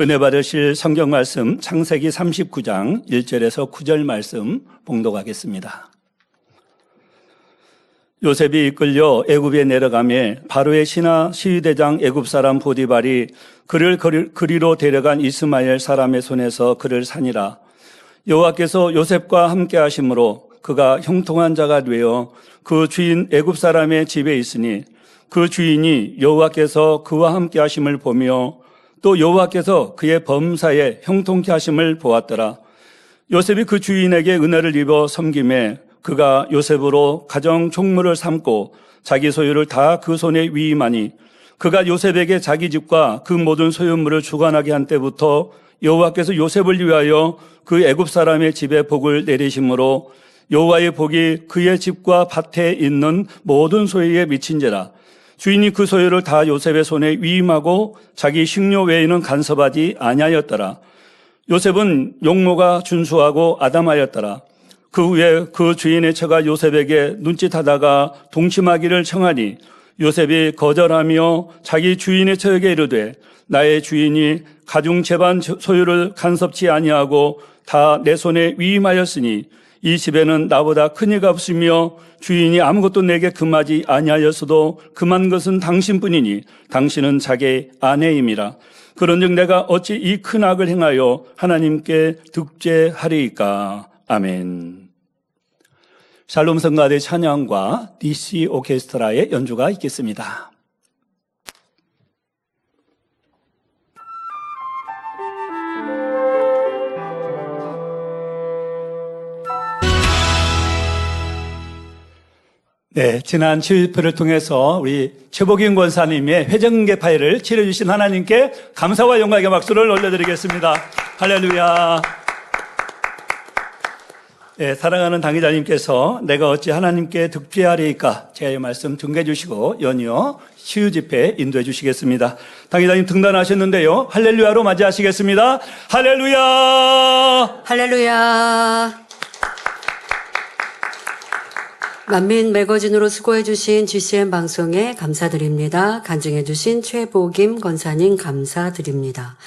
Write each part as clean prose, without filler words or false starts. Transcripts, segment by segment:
은혜 받으실 성경 말씀 창세기 39장 1절에서 9절 말씀 봉독하겠습니다. 요셉이 이끌려 애굽에 내려가매 바로의 신하 시위대장 애굽 사람 보디발이 그를 그리로 데려간 이스마엘 사람의 손에서 그를 산이라. 여호와께서 요셉과 함께 하심으로 그가 형통한 자가 되어 그 주인 애굽 사람의 집에 있으니 그 주인이 여호와께서 그와 함께 하심을 보며 또 여호와께서 그의 범사에 형통케 하심을 보았더라. 요셉이 그 주인에게 은혜를 입어 섬김에 그가 요셉으로 가정 총무를 삼고 자기 소유를 다 그 손에 위임하니 그가 요셉에게 자기 집과 그 모든 소유물을 주관하게 한 때부터 여호와께서 요셉을 위하여 그 애굽 사람의 집에 복을 내리심으로 여호와의 복이 그의 집과 밭에 있는 모든 소유에 미친지라. 주인이 그 소유를 다 요셉의 손에 위임하고 자기 식료 외에는 간섭하지 아니하였더라. 요셉은 용모가 준수하고 아담하였더라. 그 후에 그 주인의 처가 요셉에게 눈짓하다가 동침하기를 청하니 요셉이 거절하며 자기 주인의 처에게 이르되 나의 주인이 가중 재반 소유를 간섭치 아니하고 다 내 손에 위임하였으니 이 집에는 나보다 큰 이가 없으며 주인이 아무것도 내게 금하지 아니하였어도 금한 것은 당신뿐이니 당신은 자기 아내임이라. 그런즉 내가 어찌 이 큰 악을 행하여 하나님께 득죄하리이까. 아멘. 샬롬 성가대 찬양과 DC 오케스트라의 연주가 있겠습니다. 네, 지난 치유집회를 통해서 우리 최복인 권사님의 회정개파회를 치러주신 하나님께 감사와 영광의 박수를 올려드리겠습니다. 할렐루야. 네, 사랑하는 당회자님께서 내가 어찌 하나님께 득죄하리이까 제 말씀 등해 주시고 연이어 치유집회 인도해 주시겠습니다. 당회자님 등단하셨는데요. 할렐루야로 맞이하시겠습니다. 할렐루야. 할렐루야. 만민 매거진으로 수고해주신 GCN 방송에 감사드립니다. 간증해주신 최복임 권사님 감사드립니다.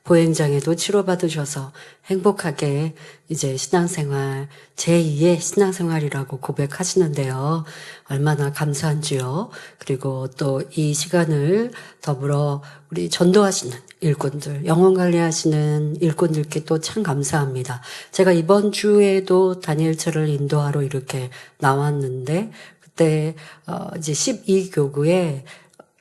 보행장애도 치료받으셔서 행복하게 이제 신앙생활, 제2의 신앙생활이라고 고백하시는데요. 얼마나 감사한지요. 그리고 또 이 시간을 더불어 우리 전도하시는 일꾼들, 영혼관리하시는 일꾼들께 또 참 감사합니다. 제가 이번 주에도 다니엘처를 인도하러 이렇게 나왔는데 그때 이제 12교구에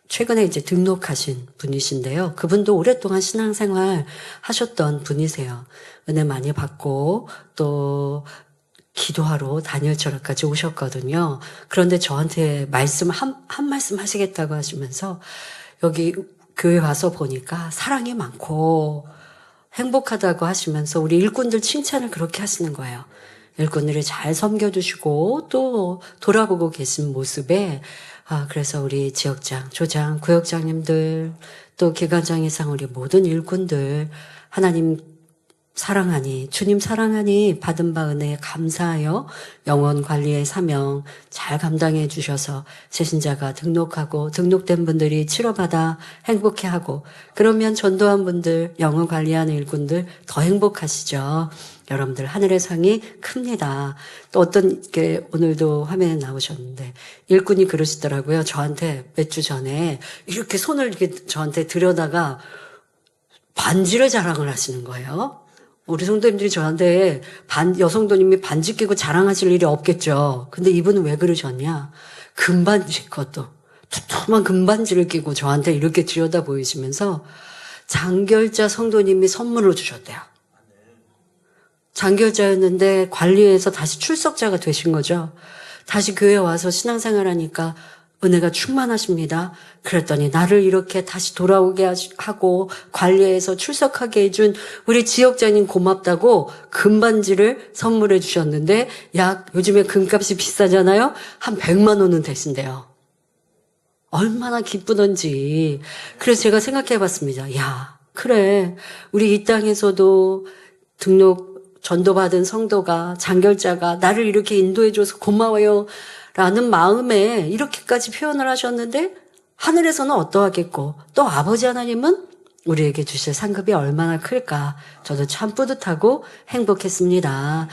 최근에 이제 등록하신 분이신데요. 그분도 오랫동안 신앙생활 하셨던 분이세요. 은혜 많이 받고 또 기도하러 다니엘처럼까지 오셨거든요. 그런데 저한테 한 말씀 하시겠다고 하시면서 여기 교회 와서 보니까 사랑이 많고 행복하다고 하시면서 우리 일꾼들 칭찬을 그렇게 하시는 거예요. 일꾼들이 잘 섬겨주시고 또 돌아보고 계신 모습에 그래서 우리 지역장, 조장, 구역장님들 또 기관장 이상 우리 모든 일꾼들 하나님 사랑하니 주님 사랑하니 받은 바 은혜에 감사하여 영혼 관리의 사명 잘 감당해 주셔서 새신자가 등록하고 등록된 분들이 치료받아 행복해하고 그러면 전도한 분들 영혼 관리하는 일꾼들 더 행복하시죠. 여러분들 하늘의 상이 큽니다. 또 어떤 게 오늘도 화면에 나오셨는데 일꾼이 그러시더라고요. 저한테 몇 주 전에 이렇게 손을 이렇게 저한테 들여다가 반지를 자랑을 하시는 거예요. 우리 성도님들이 저한테 여성도님이 반지 끼고 자랑하실 일이 없겠죠. 근데 이분은 왜 그러셨냐? 금반지, 그것도 두툼한 금반지를 끼고 저한테 이렇게 들여다 보이시면서 장결자 성도님이 선물로 주셨대요. 장결자였는데 관리해서 다시 출석자가 되신 거죠. 다시 교회에 와서 신앙생활 하니까 은혜가 충만하십니다. 그랬더니 나를 이렇게 다시 돌아오게 하고 관리해서 출석하게 해준 우리 지역장님 고맙다고 금반지를 선물해 주셨는데 요즘에 금값이 비싸잖아요. 한 100만 원은 되신대요. 얼마나 기쁘던지. 그래서 제가 생각해 봤습니다. 그래. 우리 이 땅에서도 전도받은 성도가, 장결자가 나를 이렇게 인도해줘서 고마워요. 라는 마음에 이렇게까지 표현을 하셨는데 하늘에서는 어떠하겠고 또 아버지 하나님은 우리에게 주실 상급이 얼마나 클까. 저도 참 뿌듯하고 행복했습니다.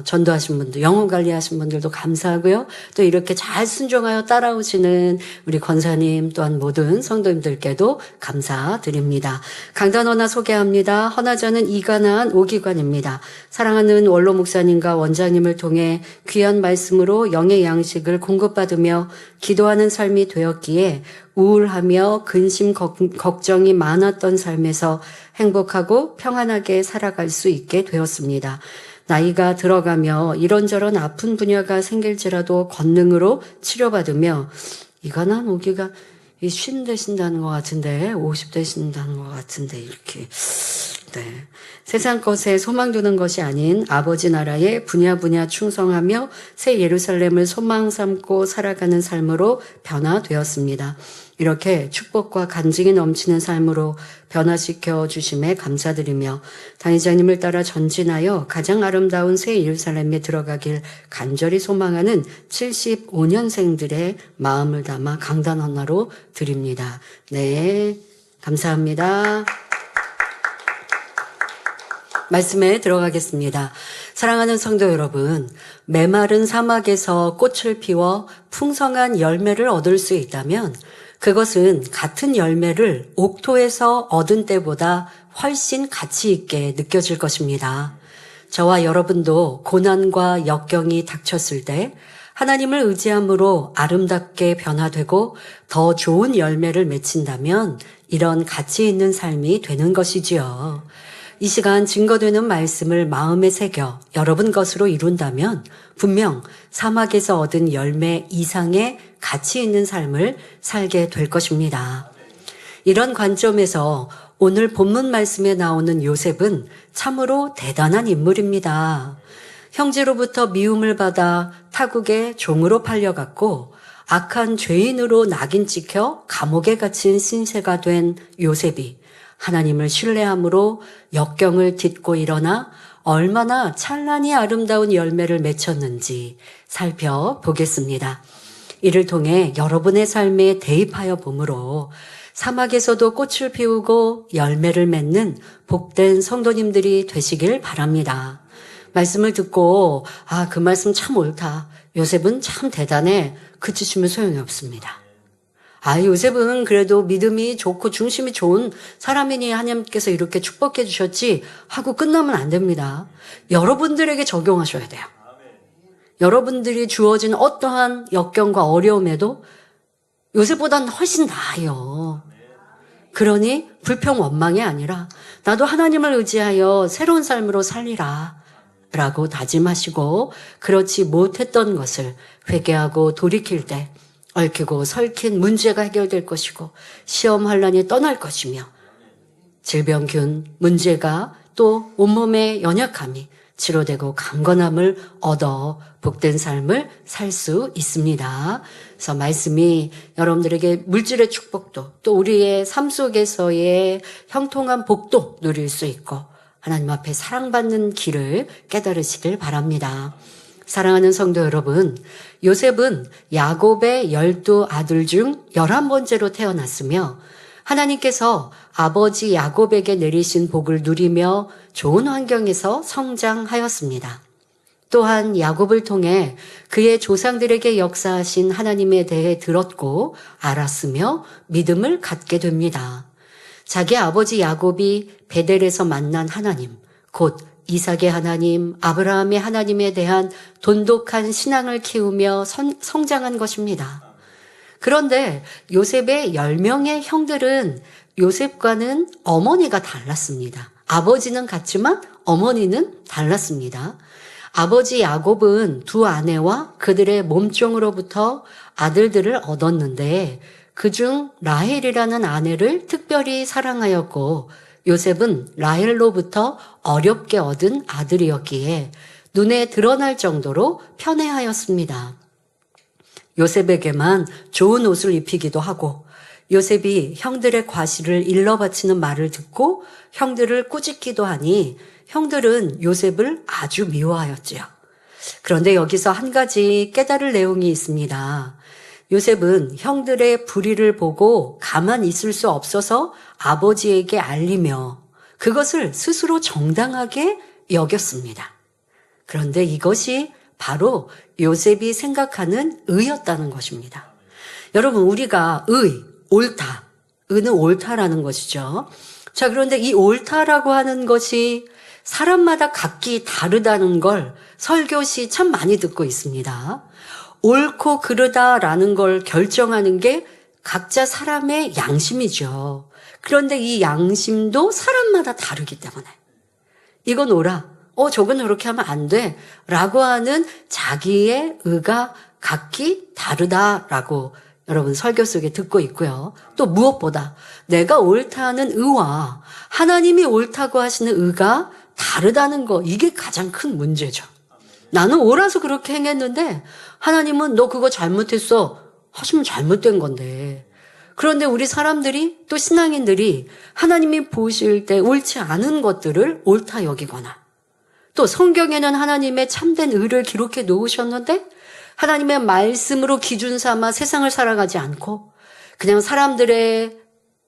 전도하신 분들, 영혼 관리하신 분들도 감사하고요. 또 이렇게 잘 순종하여 따라오시는 우리 권사님 또한 모든 성도님들께도 감사드립니다. 강단 헌화 소개합니다. 헌화자는 이관한 오기관입니다. 사랑하는 원로 목사님과 원장님을 통해 귀한 말씀으로 영의 양식을 공급받으며 기도하는 삶이 되었기에 우울하며 근심 걱정이 많았던 삶에서 행복하고 평안하게 살아갈 수 있게 되었습니다. 나이가 들어가며 이런저런 아픈 분야가 생길지라도 권능으로 치료받으며 이관한 오기가 50 되신다는 것 같은데 50 되신다는 것 같은데 이렇게 세상 것에 소망 두는 것이 아닌 아버지 나라에 분야 충성하며 새 예루살렘을 소망 삼고 살아가는 삶으로 변화되었습니다. 이렇게 축복과 간증이 넘치는 삶으로 변화시켜 주심에 감사드리며 당회장님을 따라 전진하여 가장 아름다운 새 예루살렘에 들어가길 간절히 소망하는 75년생들의 마음을 담아 강단 헌화로 드립니다. 네, 감사합니다. 말씀에 들어가겠습니다. 사랑하는 성도 여러분, 메마른 사막에서 꽃을 피워 풍성한 열매를 얻을 수 있다면 그것은 같은 열매를 옥토에서 얻은 때보다 훨씬 가치 있게 느껴질 것입니다. 저와 여러분도 고난과 역경이 닥쳤을 때 하나님을 의지함으로 아름답게 변화되고 더 좋은 열매를 맺힌다면 이런 가치 있는 삶이 되는 것이지요. 이 시간 증거되는 말씀을 마음에 새겨 여러분 것으로 이룬다면 분명 사막에서 얻은 열매 이상의 가치 있는 삶을 살게 될 것입니다. 이런 관점에서 오늘 본문 말씀에 나오는 요셉은 참으로 대단한 인물입니다. 형제로부터 미움을 받아 타국의 종으로 팔려갔고 악한 죄인으로 낙인 찍혀 감옥에 갇힌 신세가 된 요셉이 하나님을 신뢰함으로 역경을 딛고 일어나 얼마나 찬란히 아름다운 열매를 맺혔는지 살펴보겠습니다. 이를 통해 여러분의 삶에 대입하여 보므로 사막에서도 꽃을 피우고 열매를 맺는 복된 성도님들이 되시길 바랍니다. 말씀을 듣고 그 말씀 참 옳다. 요셉은 참 대단해. 그치시면 소용이 없습니다. 요셉은 그래도 믿음이 좋고 중심이 좋은 사람이니 하나님께서 이렇게 축복해 주셨지 하고 끝나면 안 됩니다. 여러분들에게 적용하셔야 돼요. 여러분들이 주어진 어떠한 역경과 어려움에도 요셉보다는 훨씬 나아요. 그러니 불평원망이 아니라 나도 하나님을 의지하여 새로운 삶으로 살리라 라고 다짐하시고 그렇지 못했던 것을 회개하고 돌이킬 때 얽히고 설킨 문제가 해결될 것이고 시험 환란이 떠날 것이며 질병균 문제가 또 온몸의 연약함이 치료되고 강건함을 얻어 복된 삶을 살 수 있습니다. 그래서 말씀이 여러분들에게 물질의 축복도 또 우리의 삶 속에서의 형통한 복도 누릴 수 있고 하나님 앞에 사랑받는 길을 깨달으시길 바랍니다. 사랑하는 성도 여러분, 요셉은 야곱의 12아들 중 11번째로 태어났으며 하나님께서 아버지 야곱에게 내리신 복을 누리며 좋은 환경에서 성장하였습니다. 또한 야곱을 통해 그의 조상들에게 역사하신 하나님에 대해 들었고 알았으며 믿음을 갖게 됩니다. 자기 아버지 야곱이 베델에서 만난 하나님, 곧 이삭의 하나님, 아브라함의 하나님에 대한 돈독한 신앙을 키우며 성장한 것입니다. 그런데 요셉의 10명의 형들은 요셉과는 어머니가 달랐습니다. 아버지는 같지만 어머니는 달랐습니다. 아버지 야곱은 두 아내와 그들의 몸종으로부터 아들들을 얻었는데 그중 라헬이라는 아내를 특별히 사랑하였고 요셉은 라헬로부터 어렵게 얻은 아들이었기에 눈에 드러날 정도로 편애하였습니다. 요셉에게만 좋은 옷을 입히기도 하고 요셉이 형들의 과실을 일러 바치는 말을 듣고 형들을 꾸짖기도 하니 형들은 요셉을 아주 미워하였지요. 그런데 여기서 한 가지 깨달을 내용이 있습니다. 요셉은 형들의 불의를 보고 가만히 있을 수 없어서 아버지에게 알리며 그것을 스스로 정당하게 여겼습니다. 그런데 이것이 바로 요셉이 생각하는 의였다는 것입니다. 여러분, 우리가 의, 옳다, 의는 옳다라는 것이죠. 자, 그런데 이 옳다라고 하는 것이 사람마다 각기 다르다는 걸 설교시 참 많이 듣고 있습니다. 옳고 그르다라는 걸 결정하는 게 각자 사람의 양심이죠. 그런데 이 양심도 사람마다 다르기 때문에 이건 옳아, 저건 저렇게 하면 안 돼 라고 하는 자기의 의가 각기 다르다라고 여러분 설교 속에 듣고 있고요. 또 무엇보다 내가 옳다는 의와 하나님이 옳다고 하시는 의가 다르다는 거, 이게 가장 큰 문제죠. 나는 옳아서 그렇게 행했는데 하나님은 너 그거 잘못했어 하시면 잘못된 건데, 그런데 우리 사람들이 또 신앙인들이 하나님이 보실 때 옳지 않은 것들을 옳다 여기거나, 또 성경에는 하나님의 참된 의를 기록해 놓으셨는데 하나님의 말씀으로 기준 삼아 세상을 살아가지 않고 그냥 사람들의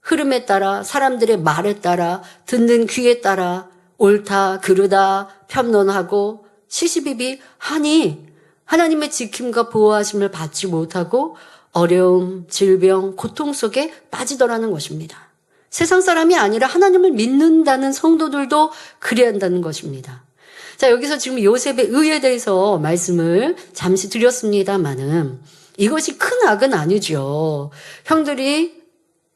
흐름에 따라, 사람들의 말에 따라, 듣는 귀에 따라 옳다 그르다 편론하고 시시비비 하니 하나님의 지킴과 보호하심을 받지 못하고 어려움, 질병, 고통 속에 빠지더라는 것입니다. 세상 사람이 아니라 하나님을 믿는다는 성도들도 그래야 한다는 것입니다. 자, 여기서 지금 요셉의 의에 대해서 말씀을 잠시 드렸습니다마는 이것이 큰 악은 아니죠. 형들이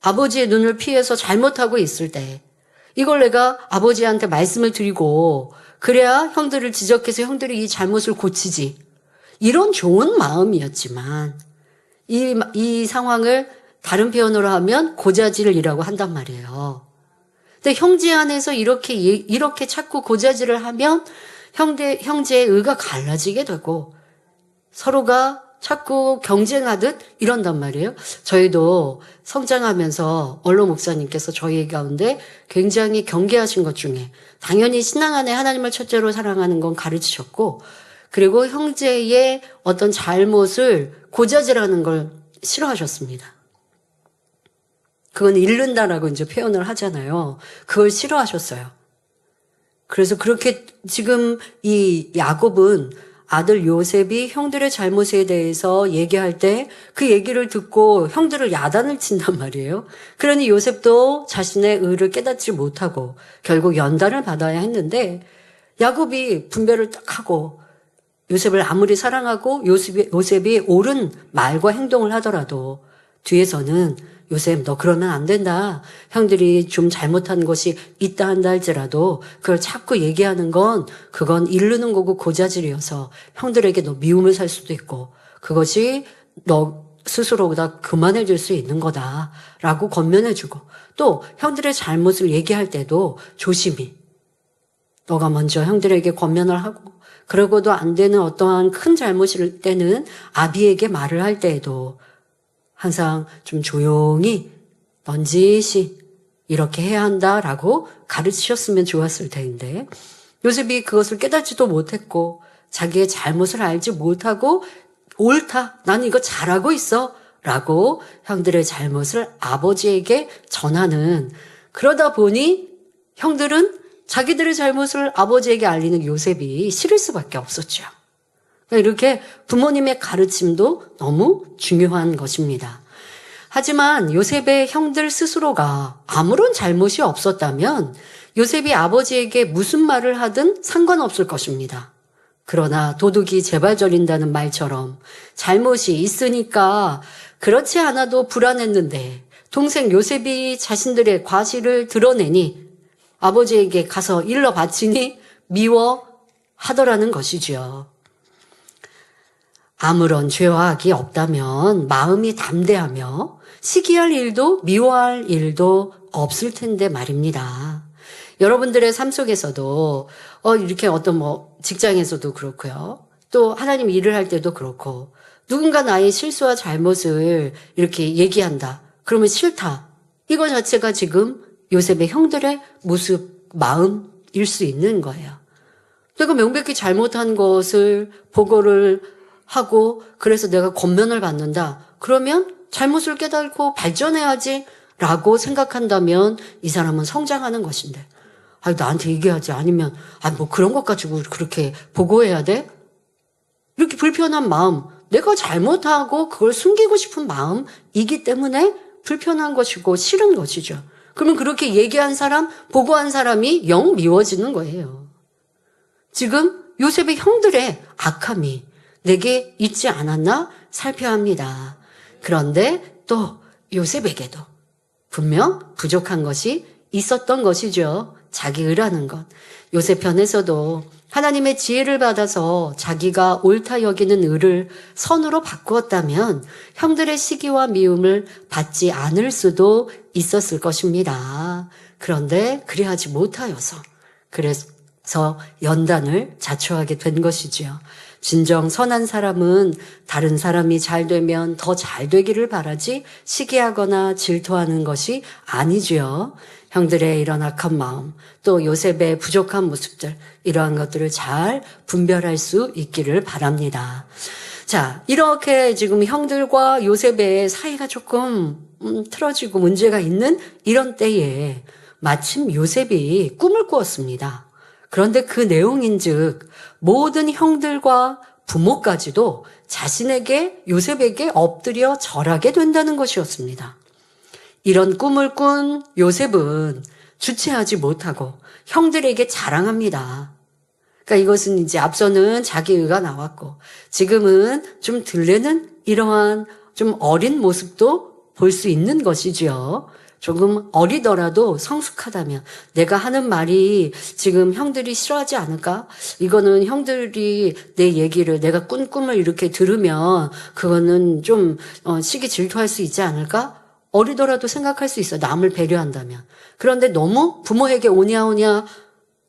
아버지의 눈을 피해서 잘못하고 있을 때 이걸 내가 아버지한테 말씀을 드리고 그래야 형들을 지적해서 형들이 이 잘못을 고치지, 이런 좋은 마음이었지만 이 상황을 다른 표현으로 하면 고자질이라고 한단 말이에요. 근데 형제 안에서 이렇게 자꾸 고자질을 하면 형제의 의가 갈라지게 되고 서로가 자꾸 경쟁하듯 이런단 말이에요. 저희도 성장하면서 원로 목사님께서 저희 가운데 굉장히 경계하신 것 중에 당연히 신앙 안에 하나님을 첫째로 사랑하는 건 가르치셨고, 그리고 형제의 어떤 잘못을 고자질하는 걸 싫어하셨습니다. 그건 잃는다라고 이제 표현을 하잖아요. 그걸 싫어하셨어요. 그래서 그렇게 지금 이 야곱은 아들 요셉이 형들의 잘못에 대해서 얘기할 때 그 얘기를 듣고 형들을 야단을 친단 말이에요. 그러니 요셉도 자신의 의를 깨닫지 못하고 결국 연단을 받아야 했는데, 야곱이 분별을 딱 하고 요셉을 아무리 사랑하고 요셉이 옳은 말과 행동을 하더라도 뒤에서는 요셉 너 그러면 안 된다, 형들이 좀 잘못한 것이 있다 한다 할지라도 그걸 자꾸 얘기하는 건 그건 이르는 거고 고자질이어서 형들에게 너 미움을 살 수도 있고 그것이 너 스스로보다 그만해 줄 수 있는 거다라고 권면해 주고, 또 형들의 잘못을 얘기할 때도 조심히 너가 먼저 형들에게 권면을 하고, 그러고도 안 되는 어떠한 큰 잘못일 때는 아비에게 말을 할 때에도 항상 좀 조용히 넌지시 이렇게 해야 한다라고 가르치셨으면 좋았을 텐데, 요셉이 그것을 깨닫지도 못했고 자기의 잘못을 알지 못하고 옳다, 나는 이거 잘하고 있어 라고 형들의 잘못을 아버지에게 전하는, 그러다 보니 형들은 자기들의 잘못을 아버지에게 알리는 요셉이 싫을 수밖에 없었죠. 이렇게 부모님의 가르침도 너무 중요한 것입니다. 하지만 요셉의 형들 스스로가 아무런 잘못이 없었다면 요셉이 아버지에게 무슨 말을 하든 상관없을 것입니다. 그러나 도둑이 재발 저린다는 말처럼 잘못이 있으니까 그렇지 않아도 불안했는데 동생 요셉이 자신들의 과실을 드러내니 아버지에게 가서 일러 바치니 미워하더라는 것이지요. 아무런 죄와 악이 없다면 마음이 담대하며 시기할 일도 미워할 일도 없을 텐데 말입니다. 여러분들의 삶 속에서도 이렇게 어떤 직장에서도 그렇고요. 또 하나님 일을 할 때도 그렇고 누군가 나의 실수와 잘못을 이렇게 얘기한다. 그러면 싫다. 이거 자체가 지금 요셉의 형들의 모습, 마음일 수 있는 거예요. 내가 명백히 잘못한 것을 보고를 하고 그래서 내가 권면을 받는다. 그러면 잘못을 깨닫고 발전해야지 라고 생각한다면 이 사람은 성장하는 것인데, 나한테 얘기하지. 아니면 뭐 그런 것 가지고 그렇게 보고해야 돼? 이렇게 불편한 마음, 내가 잘못하고 그걸 숨기고 싶은 마음이기 때문에 불편한 것이고 싫은 것이죠. 그러면 그렇게 얘기한 사람, 보고한 사람이 영 미워지는 거예요. 지금 요셉의 형들의 악함이 내게 있지 않았나 살펴야 합니다. 그런데 또 요셉에게도 분명 부족한 것이 있었던 것이죠. 자기 의라는 것. 요셉 편에서도 하나님의 지혜를 받아서 자기가 옳다 여기는 의를 선으로 바꾸었다면 형들의 시기와 미움을 받지 않을 수도 있었을 것입니다. 그런데 그리하지 못하여서 그래서 연단을 자초하게 된 것이지요. 진정 선한 사람은 다른 사람이 잘 되면 더 잘 되기를 바라지 시기하거나 질투하는 것이 아니지요. 형들의 이런 악한 마음, 또 요셉의 부족한 모습들, 이러한 것들을 잘 분별할 수 있기를 바랍니다. 자, 이렇게 지금 형들과 요셉의 사이가 조금 틀어지고 문제가 있는 이런 때에 마침 요셉이 꿈을 꾸었습니다. 그런데 그 내용인즉 모든 형들과 부모까지도 자신에게 요셉에게 엎드려 절하게 된다는 것이었습니다. 이런 꿈을 꾼 요셉은 주체하지 못하고 형들에게 자랑합니다. 그러니까 이것은 이제 앞서는 자기 의가 나왔고 지금은 좀 들레는 이러한 좀 어린 모습도 볼 수 있는 것이지요. 조금 어리더라도 성숙하다면 내가 하는 말이 지금 형들이 싫어하지 않을까? 이거는 형들이 내 얘기를 내가 꾼 꿈을 이렇게 들으면 그거는 좀 시기 질투할 수 있지 않을까? 어리더라도 생각할 수 있어. 남을 배려한다면. 그런데 너무 부모에게 오냐오냐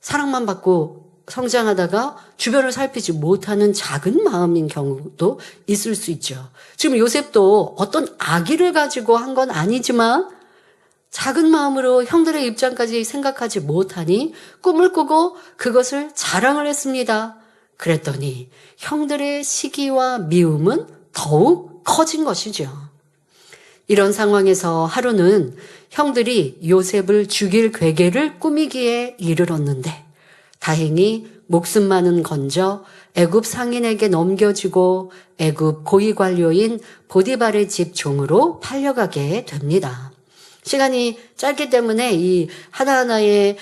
사랑만 받고 성장하다가 주변을 살피지 못하는 작은 마음인 경우도 있을 수 있죠. 지금 요셉도 어떤 악의를 가지고 한 건 아니지만 작은 마음으로 형들의 입장까지 생각하지 못하니 꿈을 꾸고 그것을 자랑을 했습니다. 그랬더니 형들의 시기와 미움은 더욱 커진 것이죠. 이런 상황에서 하루는 형들이 요셉을 죽일 괴계를 꾸미기에 이르렀는데 다행히 목숨만은 건져 애굽 상인에게 넘겨지고 애굽 고위 관료인 보디발의 집 종으로 팔려가게 됩니다. 시간이 짧기 때문에 이 하나하나의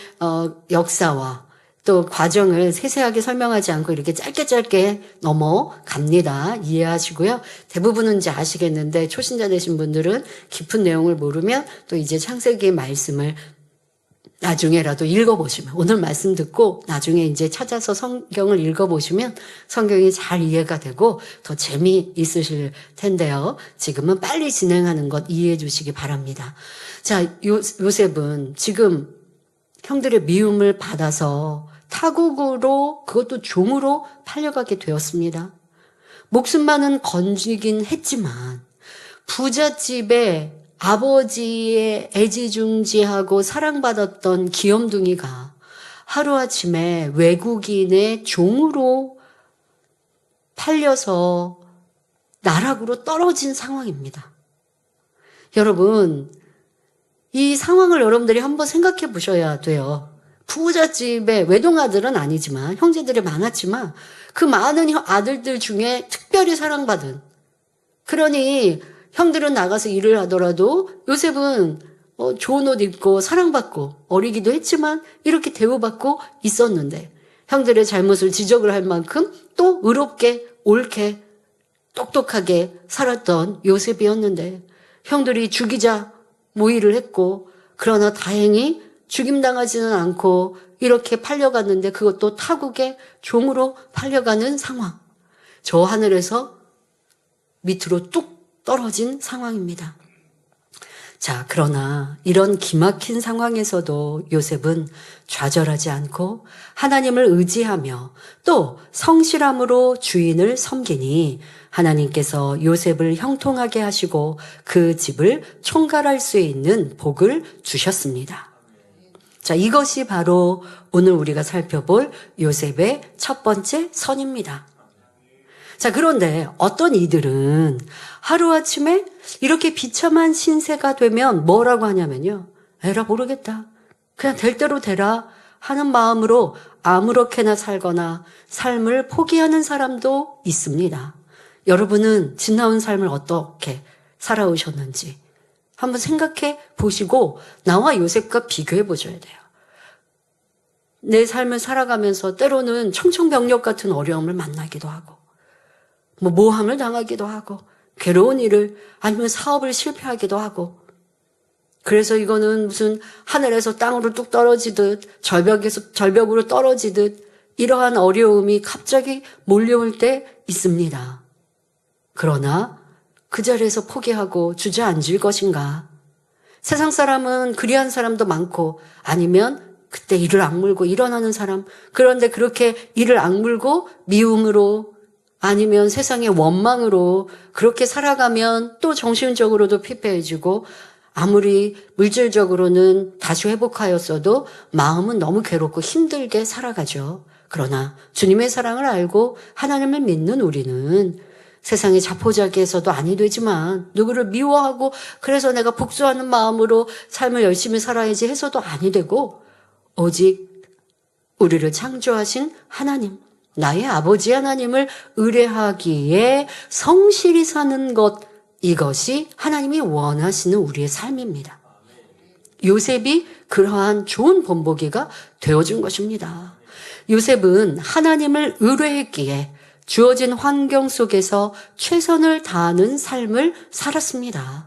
역사와 또 과정을 세세하게 설명하지 않고 이렇게 짧게 넘어갑니다. 이해하시고요. 대부분은 이제 아시겠는데 초신자 되신 분들은 깊은 내용을 모르면 또 이제 창세기 말씀을 나중에라도 읽어보시면, 오늘 말씀 듣고 나중에 이제 찾아서 성경을 읽어보시면 성경이 잘 이해가 되고 더 재미있으실 텐데요. 지금은 빨리 진행하는 것 이해해 주시기 바랍니다. 자, 요셉은 지금 형들의 미움을 받아서 타국으로, 그것도 종으로 팔려가게 되었습니다. 목숨만은 건지긴 했지만 부잣집에 아버지의 애지중지하고 사랑받았던 귀염둥이가 하루아침에 외국인의 종으로 팔려서 나락으로 떨어진 상황입니다. 여러분, 이 상황을 여러분들이 한번 생각해 보셔야 돼요. 부잣집의 외동아들은 아니지만 형제들이 많았지만 그 많은 아들들 중에 특별히 사랑받은, 그러니 형들은 나가서 일을 하더라도 요셉은 좋은 옷 입고 사랑받고 어리기도 했지만 이렇게 대우받고 있었는데 형들의 잘못을 지적을 할 만큼 또 의롭게 옳게 똑똑하게 살았던 요셉이었는데 형들이 죽이자 모의를 했고, 그러나 다행히 죽임당하지는 않고 이렇게 팔려갔는데 그것도 타국의 종으로 팔려가는 상황. 저 하늘에서 밑으로 뚝 떨어진 상황입니다. 자, 그러나 이런 기막힌 상황에서도 요셉은 좌절하지 않고 하나님을 의지하며 또 성실함으로 주인을 섬기니 하나님께서 요셉을 형통하게 하시고 그 집을 총괄할 수 있는 복을 주셨습니다. 자, 이것이 바로 오늘 우리가 살펴볼 요셉의 첫 번째 선입니다. 자, 그런데 어떤 이들은 하루아침에 이렇게 비참한 신세가 되면 뭐라고 하냐면요. 에라 모르겠다. 그냥 될 대로 되라 하는 마음으로 아무렇게나 살거나 삶을 포기하는 사람도 있습니다. 여러분은 지나온 삶을 어떻게 살아오셨는지 한번 생각해 보시고 나와 요셉과 비교해 보셔야 돼요. 내 삶을 살아가면서 때로는 청천벽력 같은 어려움을 만나기도 하고 모함을 당하기도 하고 괴로운 일을 아니면 사업을 실패하기도 하고 그래서 이거는 무슨 하늘에서 땅으로 뚝 떨어지듯 절벽으로 떨어지듯 이러한 어려움이 갑자기 몰려올 때 있습니다. 그러나 그 자리에서 포기하고 주저앉을 것인가? 세상 사람은 그리한 사람도 많고 아니면 그때 이를 악물고 일어나는 사람, 그런데 그렇게 이를 악물고 미움으로 아니면 세상의 원망으로 그렇게 살아가면 또 정신적으로도 피폐해지고 아무리 물질적으로는 다시 회복하였어도 마음은 너무 괴롭고 힘들게 살아가죠. 그러나 주님의 사랑을 알고 하나님을 믿는 우리는 세상의 자포자기에서도 아니 되지만 누구를 미워하고 그래서 내가 복수하는 마음으로 삶을 열심히 살아야지 해서도 아니 되고 오직 우리를 창조하신 하나님, 나의 아버지 하나님을 의뢰하기에 성실히 사는 것, 이것이 하나님이 원하시는 우리의 삶입니다. 요셉이 그러한 좋은 본보기가 되어준 것입니다. 요셉은 하나님을 의뢰했기에 주어진 환경 속에서 최선을 다하는 삶을 살았습니다.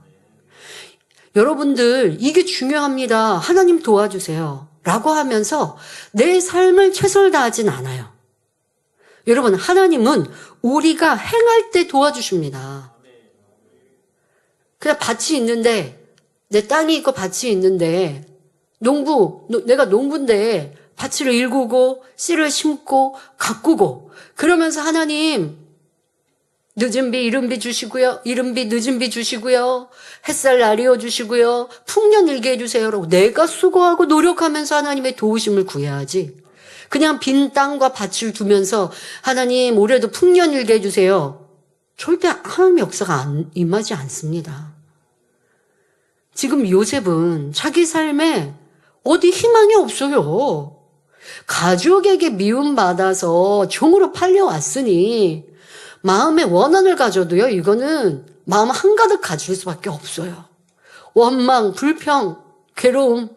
여러분들 이게 중요합니다. 하나님 도와주세요. 라고 하면서 내 삶을 최선을 다하진 않아요. 여러분 하나님은 우리가 행할 때 도와주십니다. 그냥 밭이 있는데 내 땅이 있고 밭이 있는데 내가 농부인데 밭을 일구고 씨를 심고 가꾸고 그러면서 하나님 늦은 비 이른 비 주시고요. 이른 비 늦은 비 주시고요. 햇살 나리워 주시고요. 풍년 일게 해주세요. 라고 내가 수고하고 노력하면서 하나님의 도우심을 구해야지. 그냥 빈 땅과 밭을 두면서 하나님 올해도 풍년 일게 해주세요. 절대 하나님의 역사가 임하지 않습니다. 지금 요셉은 자기 삶에 어디 희망이 없어요. 가족에게 미움받아서 종으로 팔려왔으니 마음에 원한을 가져도요. 이거는 마음 한가득 가질 수밖에 없어요. 원망, 불평, 괴로움.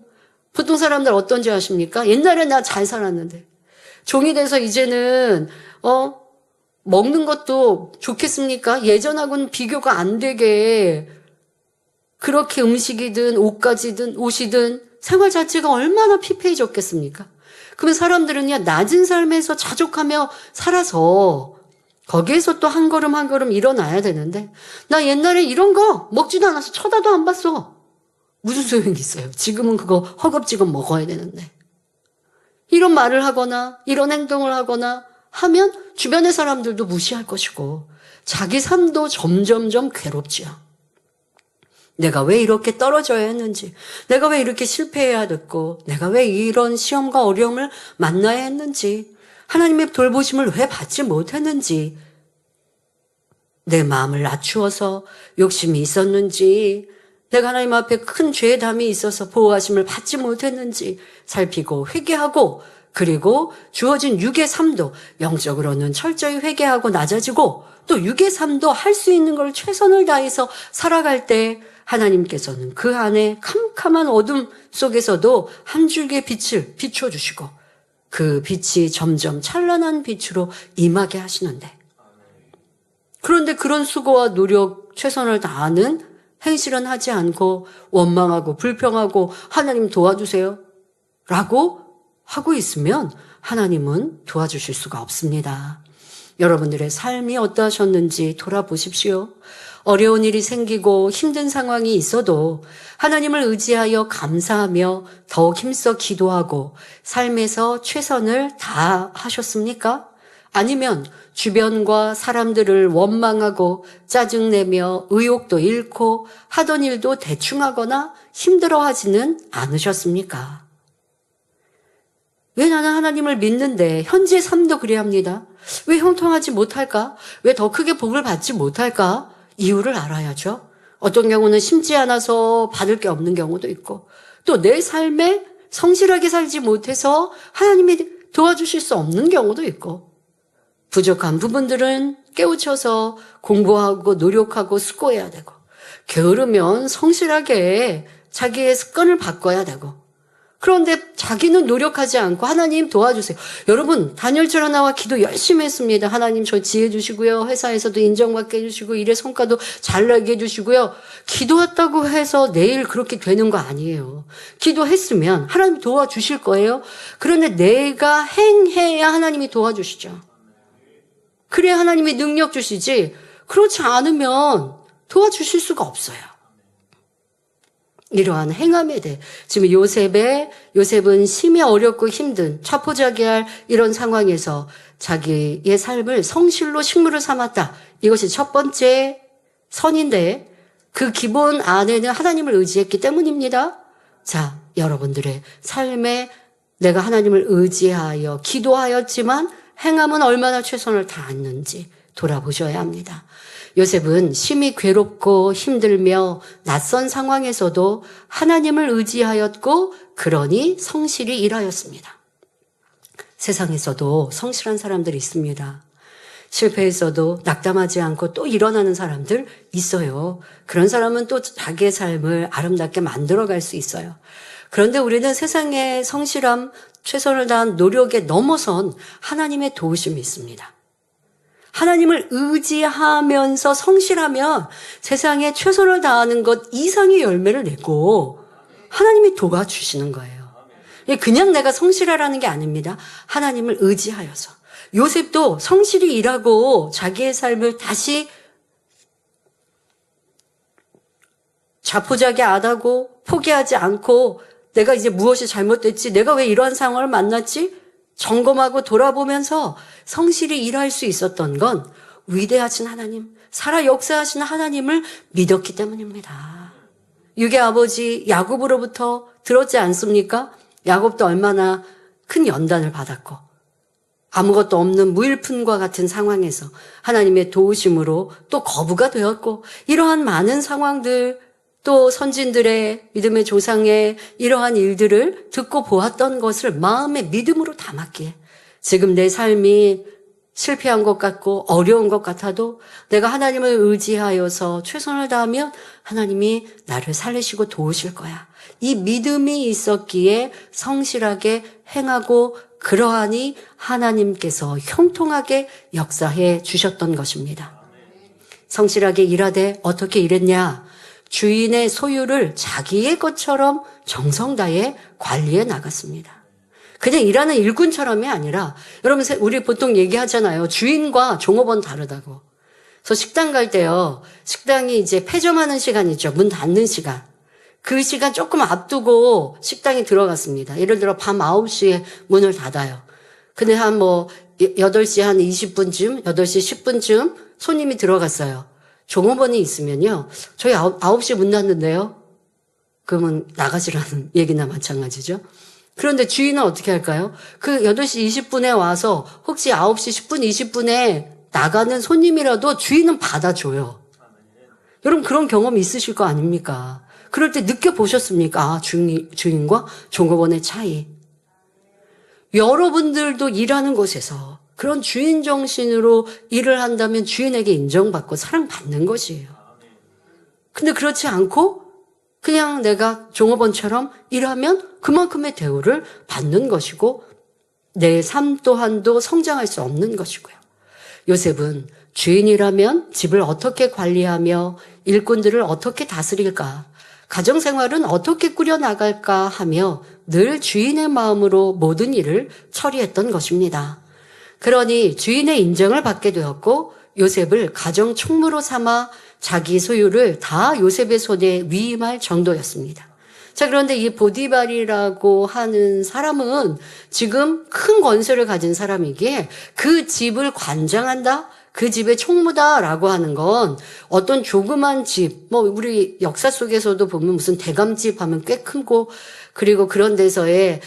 보통 사람들 어떤지 아십니까? 옛날에 나 잘 살았는데 종이 돼서 이제는 먹는 것도 좋겠습니까? 예전하고는 비교가 안 되게 그렇게 음식이든 옷이든 생활 자체가 얼마나 피폐해졌겠습니까? 그러면 사람들은 그냥 낮은 삶에서 자족하며 살아서 거기에서 또 한 걸음 한 걸음 일어나야 되는데 나 옛날에 이런 거 먹지도 않아서 쳐다도 안 봤어. 무슨 소용이 있어요? 지금은 그거 허겁지겁 먹어야 되는데. 이런 말을 하거나 이런 행동을 하거나 하면 주변의 사람들도 무시할 것이고 자기 삶도 점점점 괴롭지요. 내가 왜 이렇게 떨어져야 했는지, 내가 왜 이렇게 실패해야 됐고, 내가 왜 이런 시험과 어려움을 만나야 했는지, 하나님의 돌보심을 왜 받지 못했는지, 내 마음을 낮추어서 욕심이 있었는지, 내가 하나님 앞에 큰 죄의 담이 있어서 보호하심을 받지 못했는지 살피고 회개하고 그리고 주어진 육의 삶도 영적으로는 철저히 회개하고 낮아지고 또 육의 삶도 할 수 있는 걸 최선을 다해서 살아갈 때 하나님께서는 그 안에 캄캄한 어둠 속에서도 한 줄기의 빛을 비춰주시고 그 빛이 점점 찬란한 빛으로 임하게 하시는데 그런데 그런 수고와 노력, 최선을 다하는 행실은 하지 않고 원망하고 불평하고 하나님 도와주세요 라고 하고 있으면 하나님은 도와주실 수가 없습니다. 여러분들의 삶이 어떠하셨는지 돌아보십시오. 어려운 일이 생기고 힘든 상황이 있어도 하나님을 의지하여 감사하며 더욱 힘써 기도하고 삶에서 최선을 다하셨습니까? 아니면 주변과 사람들을 원망하고 짜증내며 의욕도 잃고 하던 일도 대충 하거나 힘들어하지는 않으셨습니까? 왜 나는 하나님을 믿는데 현재의 삶도 그래야 합니다. 왜 형통하지 못할까? 왜 더 크게 복을 받지 못할까? 이유를 알아야죠. 어떤 경우는 심지 않아서 받을 게 없는 경우도 있고 또 내 삶에 성실하게 살지 못해서 하나님이 도와주실 수 없는 경우도 있고 부족한 부분들은 깨우쳐서 공부하고 노력하고 수고해야 되고 게으르면 성실하게 자기의 습관을 바꿔야 되고 그런데 자기는 노력하지 않고 하나님 도와주세요. 여러분 단열절 하나와 기도 열심히 했습니다. 하나님 저 지혜 주시고요. 회사에서도 인정받게 해주시고 일의 성과도 잘 나게 해주시고요. 기도했다고 해서 내일 그렇게 되는 거 아니에요. 기도했으면 하나님 도와주실 거예요. 그런데 내가 행해야 하나님이 도와주시죠. 그래야 하나님이 능력 주시지 그렇지 않으면 도와주실 수가 없어요. 이러한 행함에 대해 지금 요셉은 심히 어렵고 힘든 차포자기할 이런 상황에서 자기의 삶을 성실로 식물을 삼았다. 이것이 첫 번째 선인데 그 기본 안에는 하나님을 의지했기 때문입니다. 자, 여러분들의 삶에 내가 하나님을 의지하여 기도하였지만 행함은 얼마나 최선을 다했는지 돌아보셔야 합니다. 요셉은 심히 괴롭고 힘들며 낯선 상황에서도 하나님을 의지하였고 그러니 성실히 일하였습니다. 세상에서도 성실한 사람들이 있습니다. 실패했어도 낙담하지 않고 또 일어나는 사람들 있어요. 그런 사람은 또 자기의 삶을 아름답게 만들어갈 수 있어요. 그런데 우리는 세상의 성실함, 최선을 다한 노력에 넘어선 하나님의 도우심이 있습니다. 하나님을 의지하면서 성실하면 세상에 최선을 다하는 것 이상의 열매를 내고 하나님이 도와주시는 거예요. 그냥 내가 성실하라는 게 아닙니다. 하나님을 의지하여서. 요셉도 성실히 일하고 자기의 삶을 다시 자포자기 안 하고 포기하지 않고 내가 이제 무엇이 잘못됐지? 내가 왜 이러한 상황을 만났지? 점검하고 돌아보면서 성실히 일할 수 있었던 건 위대하신 하나님, 살아 역사하시는 하나님을 믿었기 때문입니다. 육의 아버지 야곱으로부터 들었지 않습니까? 야곱도 얼마나 큰 연단을 받았고 아무것도 없는 무일푼과 같은 상황에서 하나님의 도우심으로 또 거부가 되었고 이러한 많은 상황들 또 선진들의 믿음의 조상의 이러한 일들을 듣고 보았던 것을 마음의 믿음으로 담았기에 지금 내 삶이 실패한 것 같고 어려운 것 같아도 내가 하나님을 의지하여서 최선을 다하면 하나님이 나를 살리시고 도우실 거야. 이 믿음이 있었기에 성실하게 행하고 그러하니 하나님께서 형통하게 역사해 주셨던 것입니다. 성실하게 일하되 어떻게 일했냐? 주인의 소유를 자기의 것처럼 정성 다해 관리해 나갔습니다. 그냥 일하는 일꾼처럼이 아니라 여러분 우리 보통 얘기하잖아요. 주인과 종업원 다르다고. 그래서 식당 갈 때요. 식당이 이제 폐점하는 시간 있죠. 문 닫는 시간. 그 시간 조금 앞두고 식당에 들어갔습니다. 예를 들어 밤 9시에 문을 닫아요. 근데 한 8시 한 20분쯤, 8시 10분쯤 손님이 들어갔어요. 종업원이 있으면요. 저희 9시에 문 닫는데요. 그러면 나가시라는 얘기나 마찬가지죠. 그런데 주인은 어떻게 할까요? 그 8시 20분에 와서 혹시 9시 10분, 20분에 나가는 손님이라도 주인은 받아줘요. 여러분 그런 경험 있으실 거 아닙니까? 그럴 때 느껴보셨습니까? 아, 주인과 종업원의 차이. 여러분들도 일하는 곳에서 그런 주인 정신으로 일을 한다면 주인에게 인정받고 사랑받는 것이에요. 근데 그렇지 않고 그냥 내가 종업원처럼 일하면 그만큼의 대우를 받는 것이고 내 삶 또한도 성장할 수 없는 것이고요. 요셉은 주인이라면 집을 어떻게 관리하며 일꾼들을 어떻게 다스릴까, 가정생활은 어떻게 꾸려나갈까 하며 늘 주인의 마음으로 모든 일을 처리했던 것입니다. 그러니 주인의 인정을 받게 되었고 요셉을 가정 총무로 삼아 자기 소유를 다 요셉의 손에 위임할 정도였습니다. 자, 그런데 이 보디발이라고 하는 사람은 지금 큰 권세를 가진 사람이기에 그 집을 관장한다? 그 집의 총무다라고 하는 건 어떤 조그만 집, 우리 역사 속에서도 보면 무슨 대감집 하면 꽤 크고 그리고 그런 데서의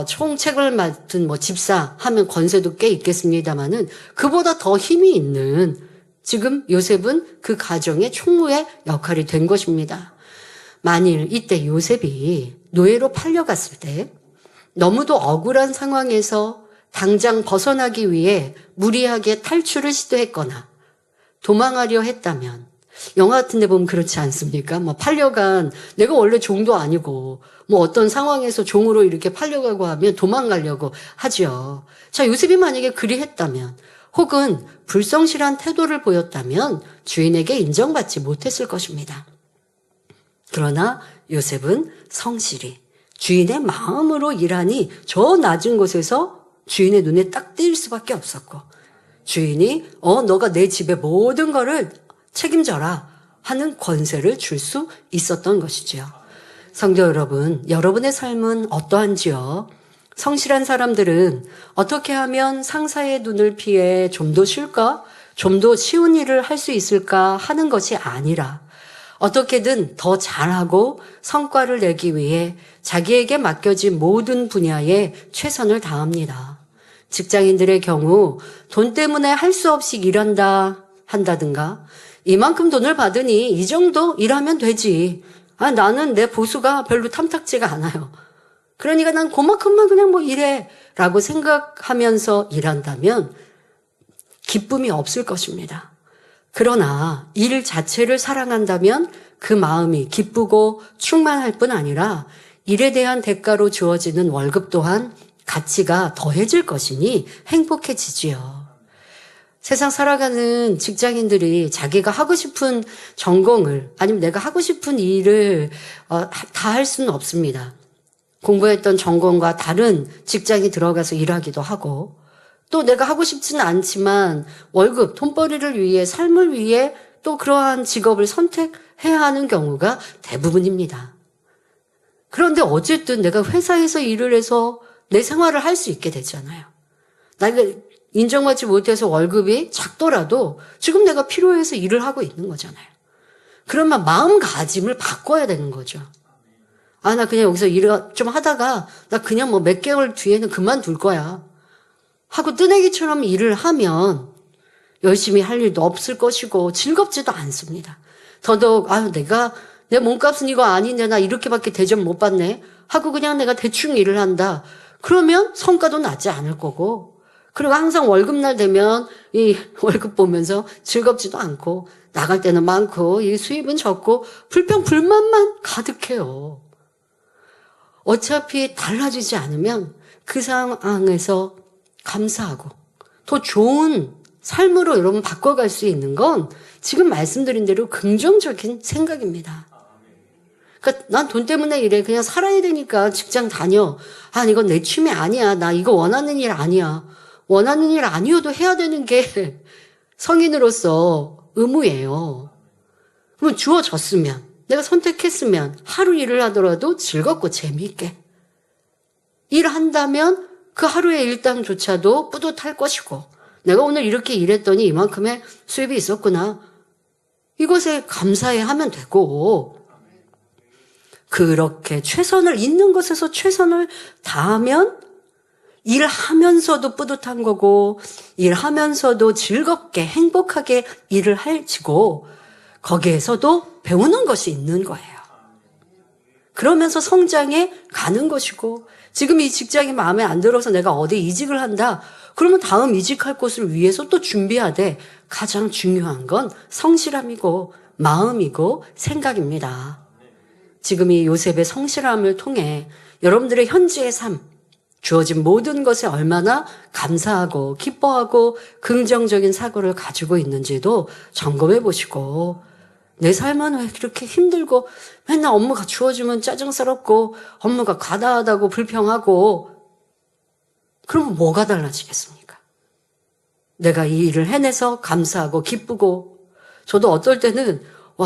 총책을 맡은 뭐 집사 하면 권세도 꽤 있겠습니다만은 그보다 더 힘이 있는 지금 요셉은 그 가정의 총무의 역할이 된 것입니다. 만일 이때 요셉이 노예로 팔려갔을 때 너무도 억울한 상황에서 당장 벗어나기 위해 무리하게 탈출을 시도했거나 도망하려 했다면 영화 같은 데 보면 그렇지 않습니까? 뭐 팔려간 내가 원래 종도 아니고 뭐 어떤 상황에서 종으로 이렇게 팔려가고 하면 도망가려고 하죠. 자, 요셉이 만약에 그리 했다면 혹은 불성실한 태도를 보였다면 주인에게 인정받지 못했을 것입니다. 그러나 요셉은 성실히 주인의 마음으로 일하니 저 낮은 곳에서 주인의 눈에 딱 띌 수밖에 없었고 주인이 너가 내 집의 모든 거를 책임져라 하는 권세를 줄 수 있었던 것이지요. 성도 여러분, 여러분의 삶은 어떠한지요? 성실한 사람들은 어떻게 하면 상사의 눈을 피해 좀 더 쉴까? 좀 더 쉬운 일을 할 수 있을까 하는 것이 아니라 어떻게든 더 잘하고 성과를 내기 위해 자기에게 맡겨진 모든 분야에 최선을 다합니다. 직장인들의 경우 돈 때문에 할 수 없이 일한다 한다든가 이만큼 돈을 받으니 이 정도 일하면 되지. 나는 내 보수가 별로 탐탁지가 않아요. 그러니까 난 그만큼만 그냥 뭐 일해 라고 생각하면서 일한다면 기쁨이 없을 것입니다. 그러나 일 자체를 사랑한다면 그 마음이 기쁘고 충만할 뿐 아니라 일에 대한 대가로 주어지는 월급 또한 가치가 더해질 것이니 행복해지지요. 세상 살아가는 직장인들이 자기가 하고 싶은 전공을 아니면 내가 하고 싶은 일을 다 할 수는 없습니다. 공부했던 전공과 다른 직장에 들어가서 일하기도 하고 또 내가 하고 싶지는 않지만 월급, 돈벌이를 위해 삶을 위해 또 그러한 직업을 선택해야 하는 경우가 대부분입니다. 그런데 어쨌든 내가 회사에서 일을 해서 내 생활을 할 수 있게 되잖아요. 나가 인정받지 못해서 월급이 작더라도 지금 내가 필요해서 일을 하고 있는 거잖아요. 그러면 마음가짐을 바꿔야 되는 거죠. 나 그냥 여기서 일을 좀 하다가 나 그냥 뭐 몇 개월 뒤에는 그만둘 거야 하고 뜨내기처럼 일을 하면 열심히 할 일도 없을 것이고 즐겁지도 않습니다. 더더욱 내가 내 몸값은 이거 아닌데 나 이렇게밖에 대접 못 받네 하고 그냥 내가 대충 일을 한다. 그러면 성과도 나지 않을 거고 그리고 항상 월급날 되면 이 월급 보면서 즐겁지도 않고 나갈 때는 많고 이 수입은 적고 불평불만만 가득해요. 어차피 달라지지 않으면 그 상황에서 감사하고 더 좋은 삶으로 여러분 바꿔갈 수 있는 건 지금 말씀드린 대로 긍정적인 생각입니다. 그러니까 난 돈 때문에 일해. 그냥 살아야 되니까 직장 다녀. 이건 내 취미 아니야. 나 이거 원하는 일 아니야. 원하는 일 아니어도 해야 되는 게 성인으로서 의무예요. 그러면 주어졌으면 내가 선택했으면 하루 일을 하더라도 즐겁고 재미있게 일한다면 그 하루의 일당조차도 뿌듯할 것이고 내가 오늘 이렇게 일했더니 이만큼의 수입이 있었구나. 이것에 감사해 하면 되고 그렇게 최선을 있는 것에서 최선을 다하면 일하면서도 뿌듯한 거고 일하면서도 즐겁게 행복하게 일을 할지고 거기에서도 배우는 것이 있는 거예요. 그러면서 성장해 가는 것이고 지금 이 직장이 마음에 안 들어서 내가 어디 이직을 한다. 그러면 다음 이직할 곳을 위해서 또 준비하되 가장 중요한 건 성실함이고 마음이고 생각입니다. 지금 이 요셉의 성실함을 통해 여러분들의 현재의 삶 주어진 모든 것에 얼마나 감사하고 기뻐하고 긍정적인 사고를 가지고 있는지도 점검해 보시고 내 삶은 왜 이렇게 힘들고 맨날 업무가 주어지면 짜증스럽고 업무가 과다하다고 불평하고 그러면 뭐가 달라지겠습니까? 내가 이 일을 해내서 감사하고 기쁘고 저도 어떨 때는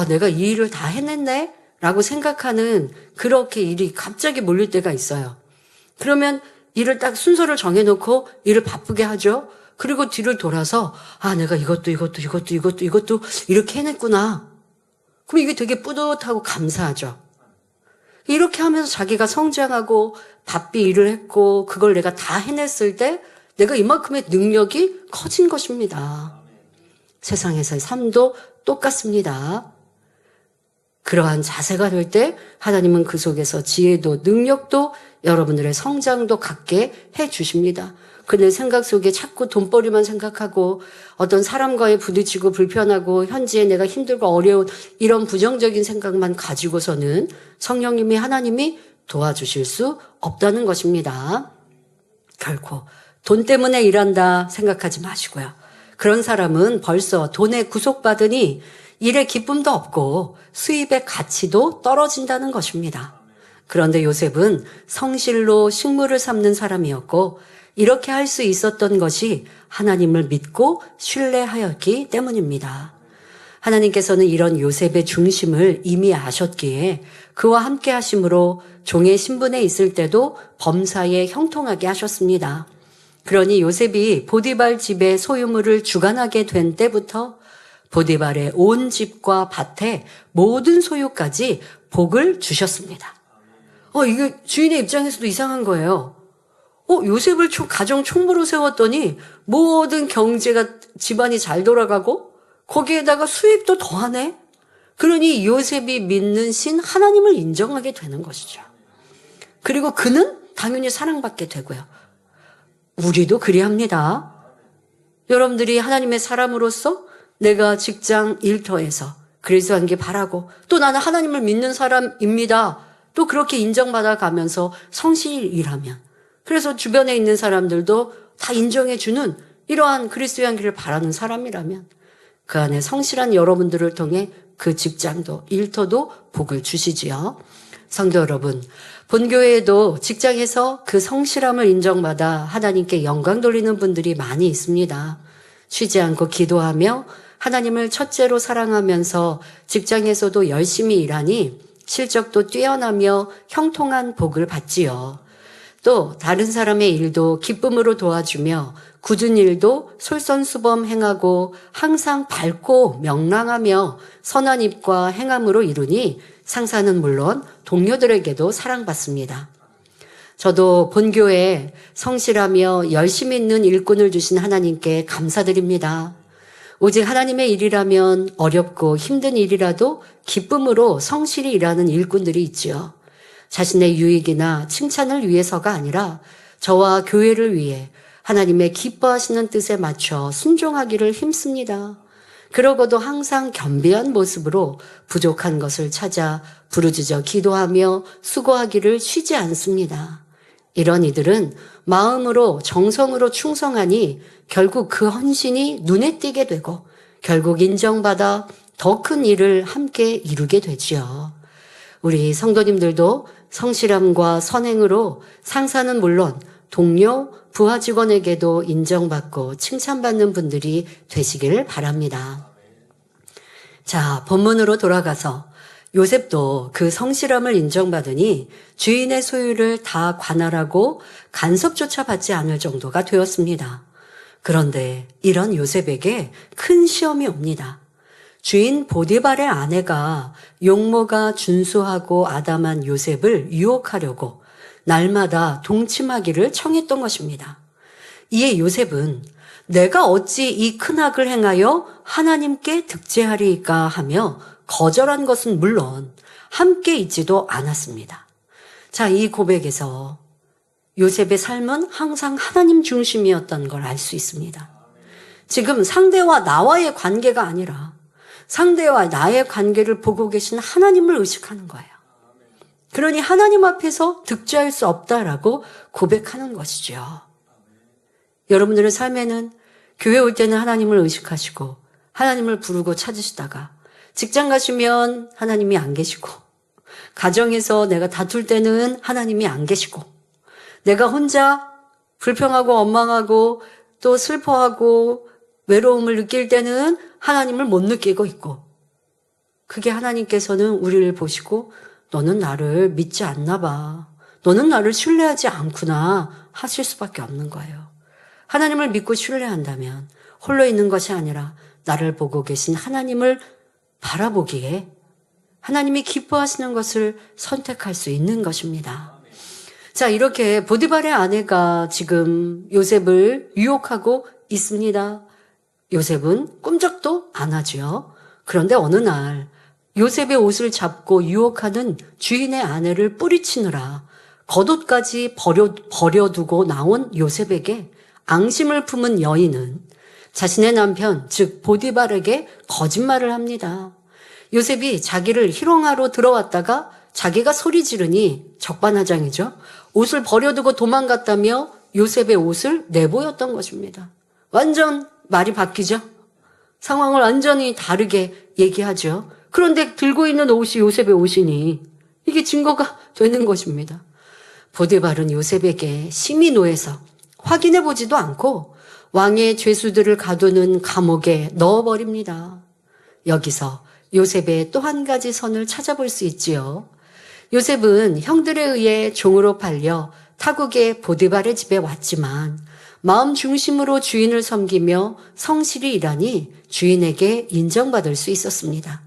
내가 이 일을 다 해냈네? 라고 생각하는 그렇게 일이 갑자기 몰릴 때가 있어요. 그러면 일을 딱 순서를 정해놓고 일을 바쁘게 하죠. 그리고 뒤를 돌아서 내가 이것도 이렇게 해냈구나. 그럼 이게 되게 뿌듯하고 감사하죠. 이렇게 하면서 자기가 성장하고 바삐 일을 했고 그걸 내가 다 해냈을 때 내가 이만큼의 능력이 커진 것입니다. 세상에서의 삶도 똑같습니다. 그러한 자세가 될 때 하나님은 그 속에서 지혜도 능력도 여러분들의 성장도 갖게 해 주십니다. 그의 생각 속에 자꾸 돈벌이만 생각하고 어떤 사람과의 부딪히고 불편하고 현재에 내가 힘들고 어려운 이런 부정적인 생각만 가지고서는 성령님이 하나님이 도와주실 수 없다는 것입니다. 결코 돈 때문에 일한다 생각하지 마시고요. 그런 사람은 벌써 돈에 구속받으니 일의 기쁨도 없고 수입의 가치도 떨어진다는 것입니다. 그런데 요셉은 성실로 식물을 삶는 사람이었고 이렇게 할 수 있었던 것이 하나님을 믿고 신뢰하였기 때문입니다. 하나님께서는 이런 요셉의 중심을 이미 아셨기에 그와 함께 하심으로 종의 신분에 있을 때도 범사에 형통하게 하셨습니다. 그러니 요셉이 보디발 집의 소유물을 주관하게 된 때부터 보디발의 온 집과 밭의 모든 소유까지 복을 주셨습니다. 이게 주인의 입장에서도 이상한 거예요. 요셉을 가정 총무로 세웠더니 모든 경제가 집안이 잘 돌아가고 거기에다가 수입도 더하네. 그러니 요셉이 믿는 신 하나님을 인정하게 되는 것이죠. 그리고 그는 당연히 사랑받게 되고요. 우리도 그리합니다. 여러분들이 하나님의 사람으로서 내가 직장 일터에서 그리스도인께 바라고 또 나는 하나님을 믿는 사람입니다. 또 그렇게 인정받아 가면서 성실히 일하면 그래서 주변에 있는 사람들도 다 인정해 주는 이러한 그리스도의 향기를 바라는 사람이라면 그 안에 성실한 여러분들을 통해 그 직장도 일터도 복을 주시지요. 성도 여러분, 본교회에도 직장에서 그 성실함을 인정받아 하나님께 영광 돌리는 분들이 많이 있습니다. 쉬지 않고 기도하며 하나님을 첫째로 사랑하면서 직장에서도 열심히 일하니 실적도 뛰어나며 형통한 복을 받지요. 또 다른 사람의 일도 기쁨으로 도와주며 굳은 일도 솔선수범 행하고 항상 밝고 명랑하며 선한 입과 행함으로 이루니 상사는 물론 동료들에게도 사랑받습니다. 저도 본교에 성실하며 열심히 있는 일꾼을 주신 하나님께 감사드립니다. 오직 하나님의 일이라면 어렵고 힘든 일이라도 기쁨으로 성실히 일하는 일꾼들이 있지요. 자신의 유익이나 칭찬을 위해서가 아니라 저와 교회를 위해 하나님의 기뻐하시는 뜻에 맞춰 순종하기를 힘씁니다. 그러고도 항상 겸비한 모습으로 부족한 것을 찾아 부르짖어 기도하며 수고하기를 쉬지 않습니다. 이런 이들은 마음으로 정성으로 충성하니 결국 그 헌신이 눈에 띄게 되고 결국 인정받아 더 큰 일을 함께 이루게 되지요. 우리 성도님들도 성실함과 선행으로 상사는 물론 동료, 부하 직원에게도 인정받고 칭찬받는 분들이 되시길 바랍니다. 자, 본문으로 돌아가서 요셉도 그 성실함을 인정받으니 주인의 소유를 다 관할하고 간섭조차 받지 않을 정도가 되었습니다. 그런데 이런 요셉에게 큰 시험이 옵니다. 주인 보디발의 아내가 용모가 준수하고 아담한 요셉을 유혹하려고 날마다 동침하기를 청했던 것입니다. 이에 요셉은 내가 어찌 이 큰 악을 행하여 하나님께 득죄하리이까 하며 거절한 것은 물론 함께 있지도 않았습니다. 자, 이 고백에서 요셉의 삶은 항상 하나님 중심이었던 걸 알 수 있습니다. 지금 상대와 나와의 관계가 아니라 상대와 나의 관계를 보고 계신 하나님을 의식하는 거예요. 그러니 하나님 앞에서 득죄할 수 없다라고 고백하는 것이죠. 여러분들의 삶에는 교회 올 때는 하나님을 의식하시고 하나님을 부르고 찾으시다가 직장 가시면 하나님이 안 계시고 가정에서 내가 다툴 때는 하나님이 안 계시고 내가 혼자 불평하고 원망하고 또 슬퍼하고 외로움을 느낄 때는 하나님을 못 느끼고 있고 그게 하나님께서는 우리를 보시고 너는 나를 믿지 않나 봐. 너는 나를 신뢰하지 않구나 하실 수밖에 없는 거예요. 하나님을 믿고 신뢰한다면 홀로 있는 것이 아니라 나를 보고 계신 하나님을 바라보기에 하나님이 기뻐하시는 것을 선택할 수 있는 것입니다. 자, 이렇게 보디발의 아내가 지금 요셉을 유혹하고 있습니다. 요셉은 꿈쩍도 안 하죠. 그런데 어느 날 요셉의 옷을 잡고 유혹하는 주인의 아내를 뿌리치느라 겉옷까지 버려두고 나온 요셉에게 앙심을 품은 여인은 자신의 남편, 즉 보디발에게 거짓말을 합니다. 요셉이 자기를 희롱하러 들어왔다가 자기가 소리 지르니 적반하장이죠. 옷을 버려두고 도망갔다며 요셉의 옷을 내보였던 것입니다. 완전 말이 바뀌죠. 상황을 완전히 다르게 얘기하죠. 그런데 들고 있는 옷이 요셉의 옷이니 이게 증거가 되는 것입니다. 보디발은 요셉에게 심히 노해서 확인해 보지도 않고 왕의 죄수들을 가두는 감옥에 넣어버립니다. 여기서 요셉의 또 한 가지 선을 찾아볼 수 있지요. 요셉은 형들에 의해 종으로 팔려 타국의 보디발의 집에 왔지만 마음 중심으로 주인을 섬기며 성실히 일하니 주인에게 인정받을 수 있었습니다.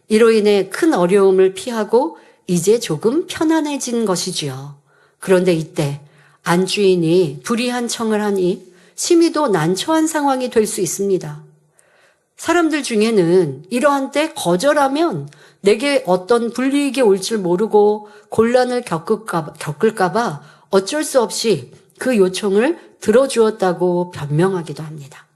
이로 인해 큰 어려움을 피하고 이제 조금 편안해진 것이지요. 그런데 이때 안주인이 불의한 청을 하니 심히도 난처한 상황이 될 수 있습니다. 사람들 중에는 이러한 때 거절하면 내게 어떤 불이익이 올 줄 모르고 곤란을 겪을까봐 어쩔 수 없이 그 요청을 들어주었다고 변명하기도 합니다.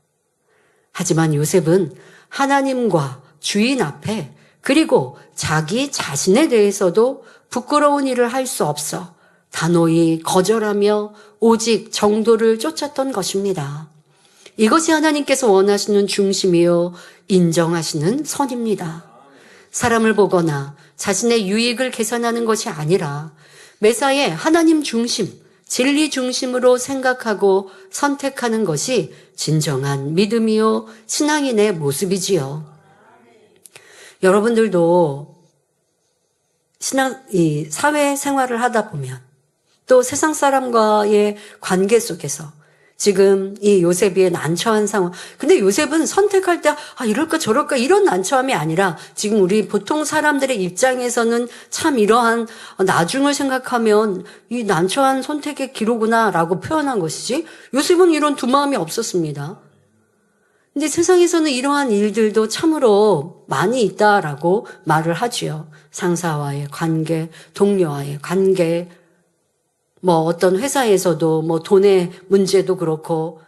하지만 요셉은 하나님과 주인 앞에 그리고 자기 자신에 대해서도 부끄러운 일을 할 수 없어 단호히 거절하며 오직 정도를 쫓았던 것입니다. 이것이 하나님께서 원하시는 중심이요 인정하시는 선입니다. 사람을 보거나 자신의 유익을 계산하는 것이 아니라 매사에 하나님 중심, 진리 중심으로 생각하고 선택하는 것이 진정한 믿음이요 신앙인의 모습이지요. 여러분들도 사회 생활을 하다 보면 또 세상 사람과의 관계 속에서 지금 이 요셉의 난처한 상황. 근데 요셉은 선택할 때 이럴까 저럴까 이런 난처함이 아니라 지금 우리 보통 사람들의 입장에서는 참 이러한 나중을 생각하면 이 난처한 선택의 기로구나라고 표현한 것이지 요셉은 이런 두 마음이 없었습니다. 근데 세상에서는 이러한 일들도 참으로 많이 있다라고 말을 하지요. 상사와의 관계, 동료와의 관계, 어떤 회사에서도 돈의 문제도 그렇고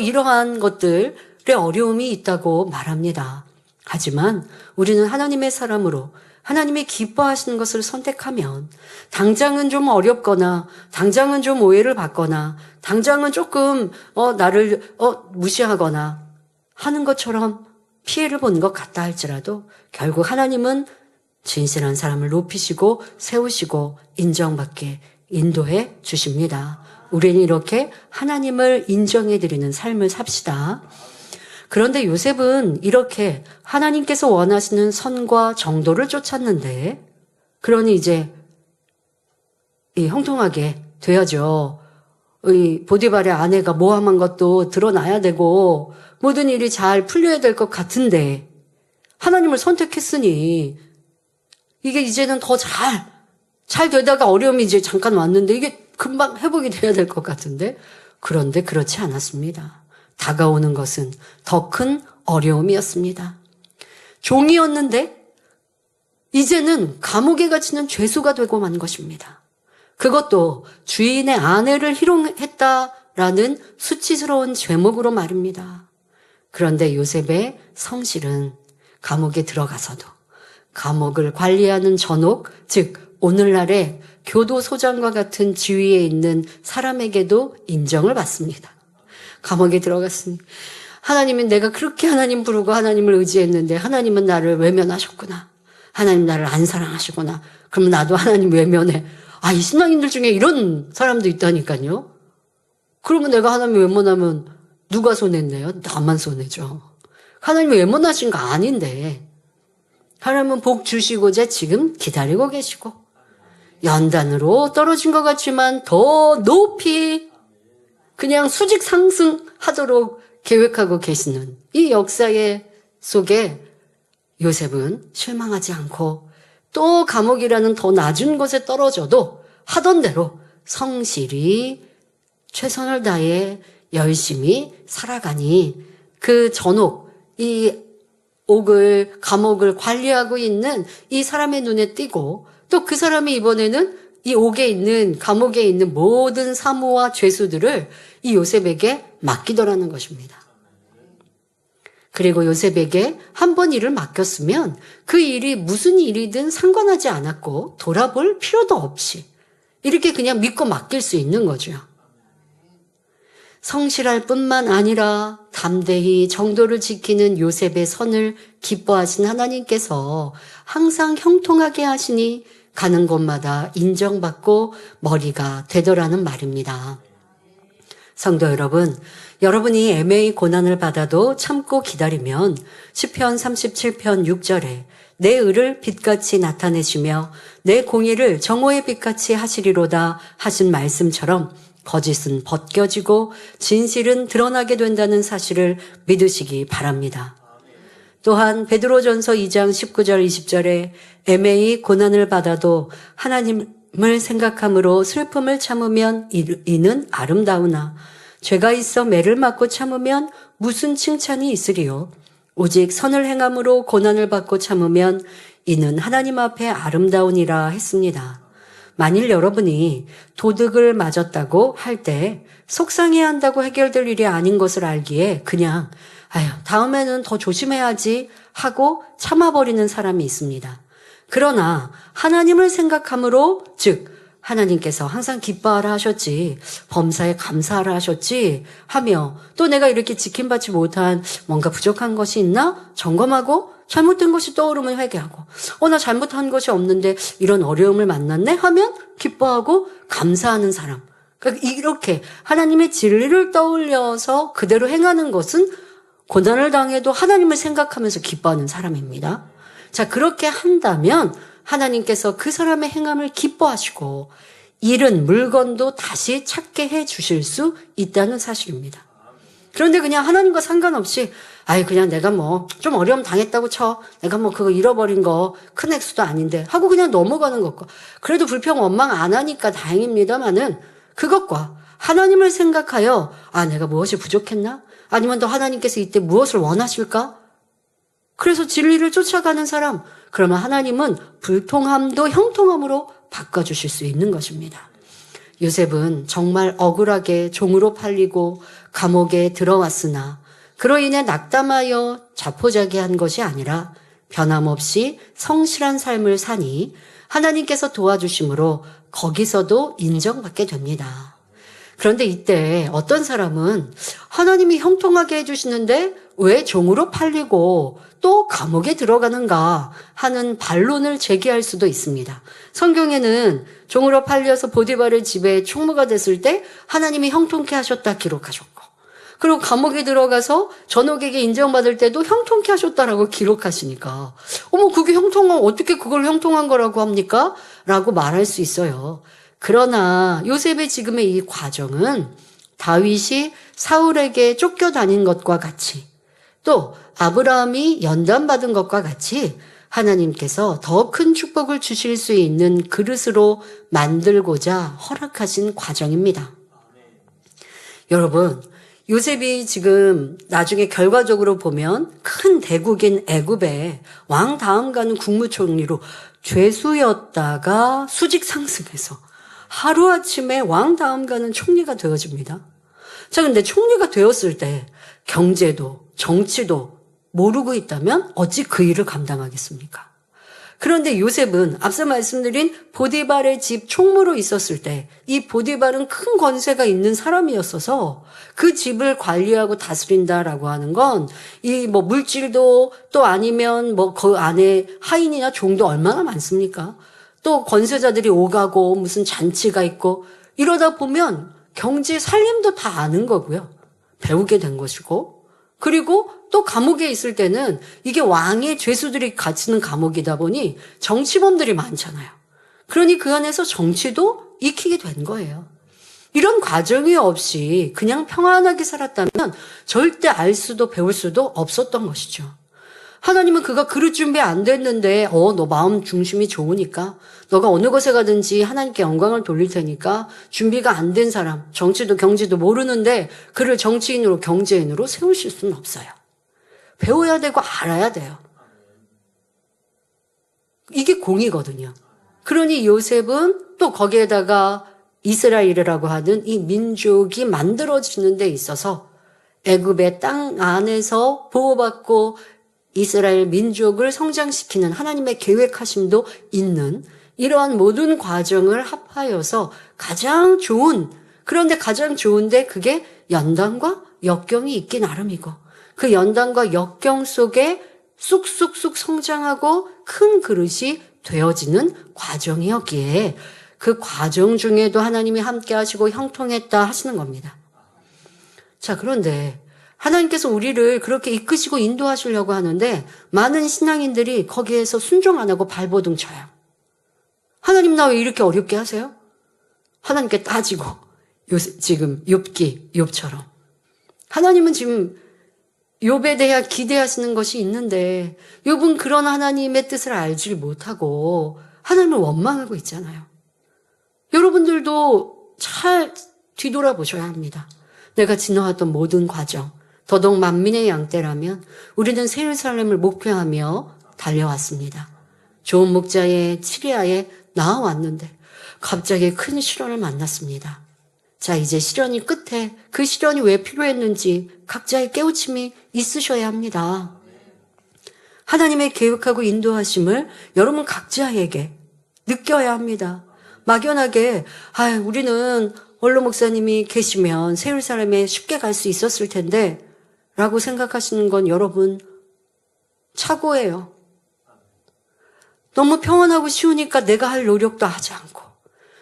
이러한 것들의 어려움이 있다고 말합니다. 하지만 우리는 하나님의 사람으로 하나님이 기뻐하시는 것을 선택하면 당장은 좀 어렵거나 당장은 좀 오해를 받거나 당장은 조금 나를 무시하거나 하는 것처럼 피해를 보는 것 같다 할지라도 결국 하나님은 진실한 사람을 높이시고 세우시고 인정받게 인도해 주십니다. 우리는 이렇게 하나님을 인정해 드리는 삶을 삽시다. 그런데 요셉은 이렇게 하나님께서 원하시는 선과 정도를 쫓았는데 그러니 이제 형통하게 돼야죠. 이 보디발의 아내가 모함한 것도 드러나야 되고 모든 일이 잘 풀려야 될 것 같은데 하나님을 선택했으니 이게 이제는 더 잘 되다가 어려움이 이제 잠깐 왔는데 이게 금방 회복이 돼야 될 것 같은데 그런데 그렇지 않았습니다. 다가오는 것은 더 큰 어려움이었습니다. 종이었는데 이제는 감옥에 갇히는 죄수가 되고 만 것입니다. 그것도 주인의 아내를 희롱했다라는 수치스러운 죄목으로 말입니다. 그런데 요셉의 성실은 감옥에 들어가서도 감옥을 관리하는 전옥, 즉 오늘날의 교도소장과 같은 지위에 있는 사람에게도 인정을 받습니다. 감옥에 들어갔으니 하나님이 내가 그렇게 하나님 부르고 하나님을 의지했는데 하나님은 나를 외면하셨구나. 하나님 나를 안 사랑하시구나. 그럼 나도 하나님 외면해. 이 신앙인들 중에 이런 사람도 있다니까요. 그러면 내가 하나님 외면하면 누가 손해내요? 나만 손해죠. 하나님이 외면하신 거 아닌데 하나님은 복 주시고자 지금 기다리고 계시고 연단으로 떨어진 것 같지만 더 높이 그냥 수직 상승하도록 계획하고 계시는 이 역사의 속에 요셉은 실망하지 않고 또 감옥이라는 더 낮은 곳에 떨어져도 하던 대로 성실히 최선을 다해 열심히 살아가니 그 전옥, 이 감옥을 관리하고 있는 이 사람의 눈에 띄고 또 그 사람이 이번에는 이 감옥에 있는 모든 사무와 죄수들을 이 요셉에게 맡기더라는 것입니다. 그리고 요셉에게 한 번 일을 맡겼으면 그 일이 무슨 일이든 상관하지 않았고 돌아볼 필요도 없이 이렇게 그냥 믿고 맡길 수 있는 거죠. 성실할 뿐만 아니라 담대히 정도를 지키는 요셉의 선을 기뻐하신 하나님께서 항상 형통하게 하시니 가는 곳마다 인정받고 머리가 되더라는 말입니다. 성도 여러분, 여러분이 애매히 고난을 받아도 참고 기다리면 시편 37편 6절에 내 의를 빛같이 나타내시며 내 공의를 정오의 빛같이 하시리로다 하신 말씀처럼 거짓은 벗겨지고 진실은 드러나게 된다는 사실을 믿으시기 바랍니다. 또한 베드로전서 2장 19절 20절에 애매히 고난을 받아도 하나님을 생각함으로 슬픔을 참으면 이는 아름다우나 죄가 있어 매를 맞고 참으면 무슨 칭찬이 있으리요. 오직 선을 행함으로 고난을 받고 참으면 이는 하나님 앞에 아름다우니라 했습니다. 만일 여러분이 도둑을 맞았다고 할 때 속상해야 한다고 해결될 일이 아닌 것을 알기에 그냥 다음에는 더 조심해야지 하고 참아버리는 사람이 있습니다. 그러나 하나님을 생각함으로 즉 하나님께서 항상 기뻐하라 하셨지 범사에 감사하라 하셨지 하며 또 내가 이렇게 지킴받지 못한 뭔가 부족한 것이 있나 점검하고 잘못된 것이 떠오르면 회개하고 나 잘못한 것이 없는데 이런 어려움을 만났네 하면 기뻐하고 감사하는 사람. 그러니까 이렇게 하나님의 진리를 떠올려서 그대로 행하는 것은 고난을 당해도 하나님을 생각하면서 기뻐하는 사람입니다. 자, 그렇게 한다면 하나님께서 그 사람의 행함을 기뻐하시고 잃은 물건도 다시 찾게 해 주실 수 있다는 사실입니다. 그런데 그냥 하나님과 상관없이 그냥 내가 좀 어려움 당했다고 쳐. 내가 그거 잃어버린 거 큰 액수도 아닌데 하고 그냥 넘어가는 것과 그래도 불평 원망 안 하니까 다행입니다만은 그것과 하나님을 생각하여 내가 무엇이 부족했나? 아니면 또 하나님께서 이때 무엇을 원하실까? 그래서 진리를 쫓아가는 사람, 그러면 하나님은 불통함도 형통함으로 바꿔주실 수 있는 것입니다. 요셉은 정말 억울하게 종으로 팔리고 감옥에 들어왔으나 그로 인해 낙담하여 자포자기한 것이 아니라 변함없이 성실한 삶을 사니 하나님께서 도와주심으로 거기서도 인정받게 됩니다. 그런데 이때 어떤 사람은 하나님이 형통하게 해주시는데 왜 종으로 팔리고 또 감옥에 들어가는가 하는 반론을 제기할 수도 있습니다. 성경에는 종으로 팔려서 보디발의 집에 총무가 됐을 때 하나님이 형통케 하셨다 기록하셨고 그리고 감옥에 들어가서 전옥에게 인정받을 때도 형통케 하셨다라고 기록하시니까 그게 어떻게 그걸 형통한 거라고 합니까? 라고 말할 수 있어요. 그러나 요셉의 지금의 이 과정은 다윗이 사울에게 쫓겨다닌 것과 같이 또 아브라함이 연단받은 것과 같이 하나님께서 더 큰 축복을 주실 수 있는 그릇으로 만들고자 허락하신 과정입니다. 여러분, 요셉이 지금 나중에 결과적으로 보면 큰 대국인 애굽의 왕 다음 가는 국무총리로 죄수였다가 수직 상승해서 하루아침에 왕 다음 가는 총리가 되어집니다. 자, 근데 총리가 되었을 때 경제도 정치도 모르고 있다면 어찌 그 일을 감당하겠습니까? 그런데 요셉은 앞서 말씀드린 보디발의 집 총무로 있었을 때 이 보디발은 큰 권세가 있는 사람이었어서 그 집을 관리하고 다스린다라고 하는 건 이 물질도 또 아니면 그 안에 하인이나 종도 얼마나 많습니까? 또 권세자들이 오가고 무슨 잔치가 있고 이러다 보면 경제 살림도 다 아는 거고요. 배우게 된 것이고 그리고 또 감옥에 있을 때는 이게 왕의 죄수들이 갇히는 감옥이다 보니 정치범들이 많잖아요. 그러니 그 안에서 정치도 익히게 된 거예요. 이런 과정이 없이 그냥 평안하게 살았다면 절대 알 수도 배울 수도 없었던 것이죠. 하나님은 그가 그릇 준비 안 됐는데, 너 마음 중심이 좋으니까, 너가 어느 곳에 가든지 하나님께 영광을 돌릴 테니까, 준비가 안 된 사람, 정치도 경제도 모르는데, 그를 정치인으로, 경제인으로 세우실 수는 없어요. 배워야 되고 알아야 돼요. 이게 공이거든요. 그러니 요셉은 또 거기에다가 이스라엘이라고 하는 이 민족이 만들어지는 데 있어서 애굽의 땅 안에서 보호받고 이스라엘 민족을 성장시키는 하나님의 계획하심도 있는 이러한 모든 과정을 합하여서 가장 좋은, 그런데 가장 좋은데 그게 연단과 역경이 있기 나름이고 그 연단과 역경 속에 쑥쑥쑥 성장하고 큰 그릇이 되어지는 과정이었기에 그 과정 중에도 하나님이 함께 하시고 형통했다 하시는 겁니다. 자, 그런데 하나님께서 우리를 그렇게 이끄시고 인도하시려고 하는데 많은 신앙인들이 거기에서 순종 안 하고 발버둥 쳐요. 하나님 나 왜 이렇게 어렵게 하세요? 하나님께 따지고 지금 욥처럼 하나님은 지금 욥에 대해 기대하시는 것이 있는데 욥은 그런 하나님의 뜻을 알지 못하고 하나님을 원망하고 있잖아요. 여러분들도 잘 뒤돌아보셔야 합니다. 내가 지나왔던 모든 과정, 더더욱 만민의 양떼라면 우리는 새 예루살렘을 목표하며 달려왔습니다. 좋은 목자의 치리아에 나와왔는데 갑자기 큰 시련을 만났습니다. 자, 이제 시련이 끝에 그 시련이 왜 필요했는지 각자의 깨우침이 있으셔야 합니다. 하나님의 계획하고 인도하심을 여러분 각자에게 느껴야 합니다. 막연하게 우리는 원로 목사님이 계시면 새 예루살렘에 쉽게 갈 수 있었을 텐데 라고 생각하시는 건 여러분 착오예요. 너무 평안하고 쉬우니까 내가 할 노력도 하지 않고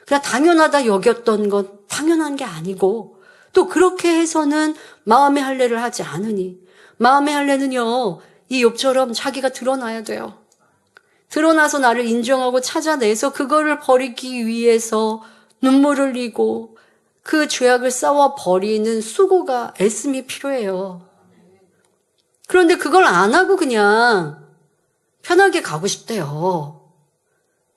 그냥 당연하다 여겼던 건 당연한 게 아니고 또 그렇게 해서는 마음의 할례를 하지 않으니 마음의 할례는요 이 욥처럼 자기가 드러나야 돼요. 드러나서 나를 인정하고 찾아내서 그거를 버리기 위해서 눈물을 흘리고 그 죄악을 싸워 버리는 수고가 애씀이 필요해요. 그런데 그걸 안 하고 그냥 편하게 가고 싶대요.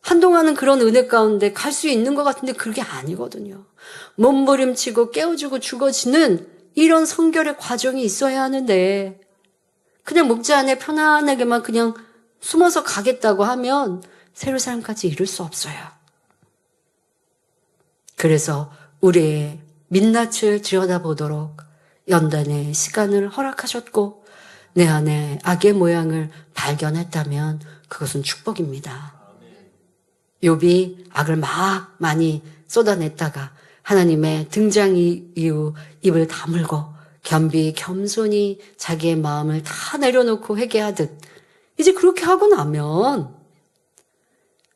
한동안은 그런 은혜 가운데 갈 수 있는 것 같은데 그게 아니거든요. 몸부림치고 깨어지고 죽어지는 이런 성결의 과정이 있어야 하는데 그냥 목자 안에 편안하게만 그냥 숨어서 가겠다고 하면 새 예루살렘까지 이룰 수 없어요. 그래서 우리의 민낯을 들여다보도록 연단의 시간을 허락하셨고 내 안에 악의 모양을 발견했다면 그것은 축복입니다. 욥이 악을 막 많이 쏟아냈다가 하나님의 등장 이후 입을 다물고 겸손히 자기의 마음을 다 내려놓고 회개하듯 이제 그렇게 하고 나면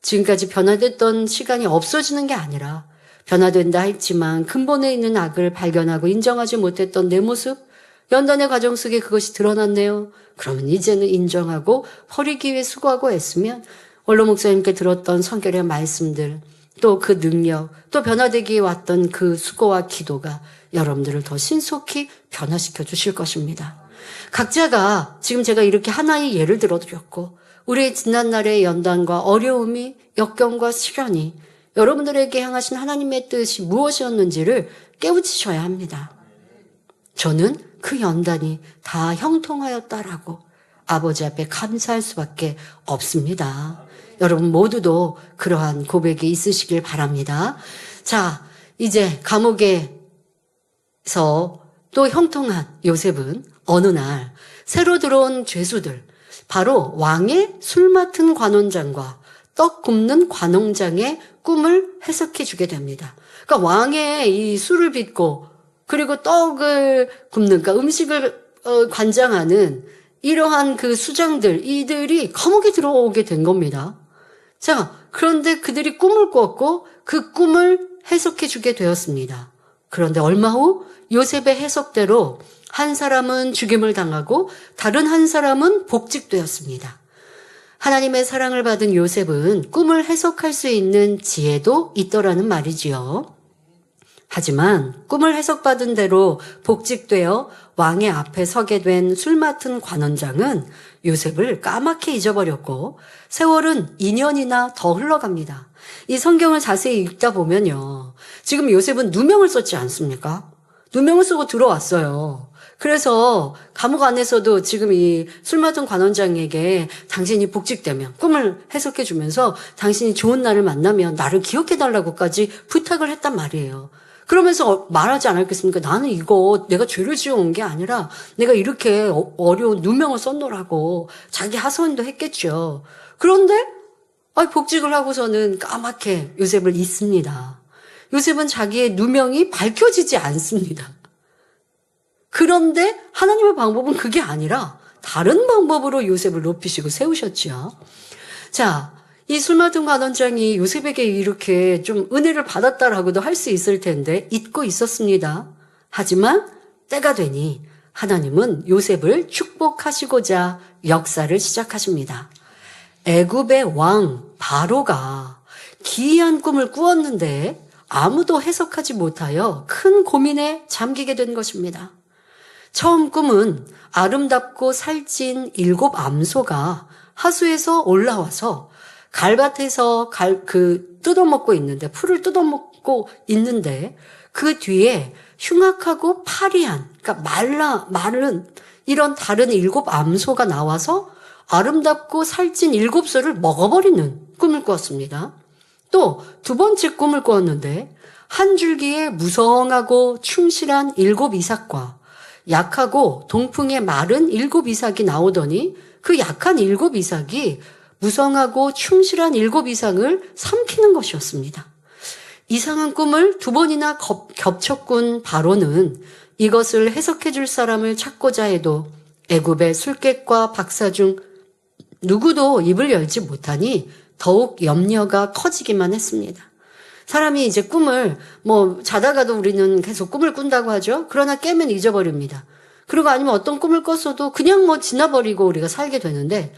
지금까지 변화됐던 시간이 없어지는 게 아니라 변화된다 했지만 근본에 있는 악을 발견하고 인정하지 못했던 내 모습, 연단의 과정 속에 그것이 드러났네요. 그러면 이제는 인정하고 버리기 위해 수고하고 애쓰면 원로 목사님께 들었던 성결의 말씀들, 또 그 능력, 또 변화되기 왔던 그 수고와 기도가 여러분들을 더 신속히 변화시켜 주실 것입니다. 각자가 지금 제가 이렇게 하나의 예를 들어드렸고 우리의 지난날의 연단과 어려움이 역경과 시련이 여러분들에게 향하신 하나님의 뜻이 무엇이었는지를 깨우치셔야 합니다. 저는 그 연단이 다 형통하였다라고 아버지 앞에 감사할 수밖에 없습니다. 여러분 모두도 그러한 고백이 있으시길 바랍니다. 자, 이제 감옥에서 또 형통한 요셉은 어느 날 새로 들어온 죄수들, 바로 왕의 술 맡은 관원장과 떡 굽는 관원장의 꿈을 해석해 주게 됩니다. 그러니까 왕의 이 술을 빚고 그리고 떡을 굽는, 그러니까 음식을 관장하는 이러한 그 수장들, 이들이 감옥에 들어오게 된 겁니다. 자, 그런데 그들이 꿈을 꿨고 그 꿈을 해석해 주게 되었습니다. 그런데 얼마 후 요셉의 해석대로 한 사람은 죽임을 당하고 다른 한 사람은 복직되었습니다. 하나님의 사랑을 받은 요셉은 꿈을 해석할 수 있는 지혜도 있더라는 말이지요. 하지만 꿈을 해석받은 대로 복직되어 왕의 앞에 서게 된 술 맡은 관원장은 요셉을 까맣게 잊어버렸고 세월은 2년이나 더 흘러갑니다. 이 성경을 자세히 읽다 보면요. 지금 요셉은 누명을 썼지 않습니까? 누명을 쓰고 들어왔어요. 그래서 감옥 안에서도 지금 이 술 맡은 관원장에게 당신이 복직되면 꿈을 해석해 주면서 당신이 좋은 날을 만나면 나를 기억해 달라고까지 부탁을 했단 말이에요. 그러면서 말하지 않았겠습니까? 나는 이거 내가 죄를 지어온 게 아니라 내가 이렇게 어려운 누명을 썼노라고 자기 하소연도 했겠죠. 그런데 복직을 하고서는 까맣게 요셉을 잊습니다. 요셉은 자기의 누명이 밝혀지지 않습니다. 그런데 하나님의 방법은 그게 아니라 다른 방법으로 요셉을 높이시고 세우셨죠. 자, 이 술 맡은 관원장이 요셉에게 이렇게 좀 은혜를 받았다라고도 할 수 있을 텐데 잊고 있었습니다. 하지만 때가 되니 하나님은 요셉을 축복하시고자 역사를 시작하십니다. 애굽의 왕 바로가 기이한 꿈을 꾸었는데 아무도 해석하지 못하여 큰 고민에 잠기게 된 것입니다. 처음 꿈은 아름답고 살찐 7 암소가 하수에서 올라와서 갈밭에서 뜯어먹고 있는데, 풀을 뜯어먹고 있는데, 그 뒤에 흉악하고 파리한, 그러니까 마른 이런 다른 7 암소가 나와서 아름답고 살찐 7소를 먹어버리는 꿈을 꾸었습니다. 또 두 번째 꿈을 꾸었는데, 한 줄기에 무성하고 충실한 7 이삭과 약하고 동풍에 마른 7 이삭이 나오더니 그 약한 7 이삭이 무성하고 충실한 7 이상을 삼키는 것이었습니다. 이상한 꿈을 2번이나 겹쳐 꾼 바로는 이것을 해석해 줄 사람을 찾고자 해도 애굽의 술객과 박사 중 누구도 입을 열지 못하니 더욱 염려가 커지기만 했습니다. 사람이 이제 꿈을 자다가도 우리는 계속 꿈을 꾼다고 하죠. 그러나 깨면 잊어버립니다. 그리고 아니면 어떤 꿈을 꿨어도 그냥 지나버리고 우리가 살게 되는데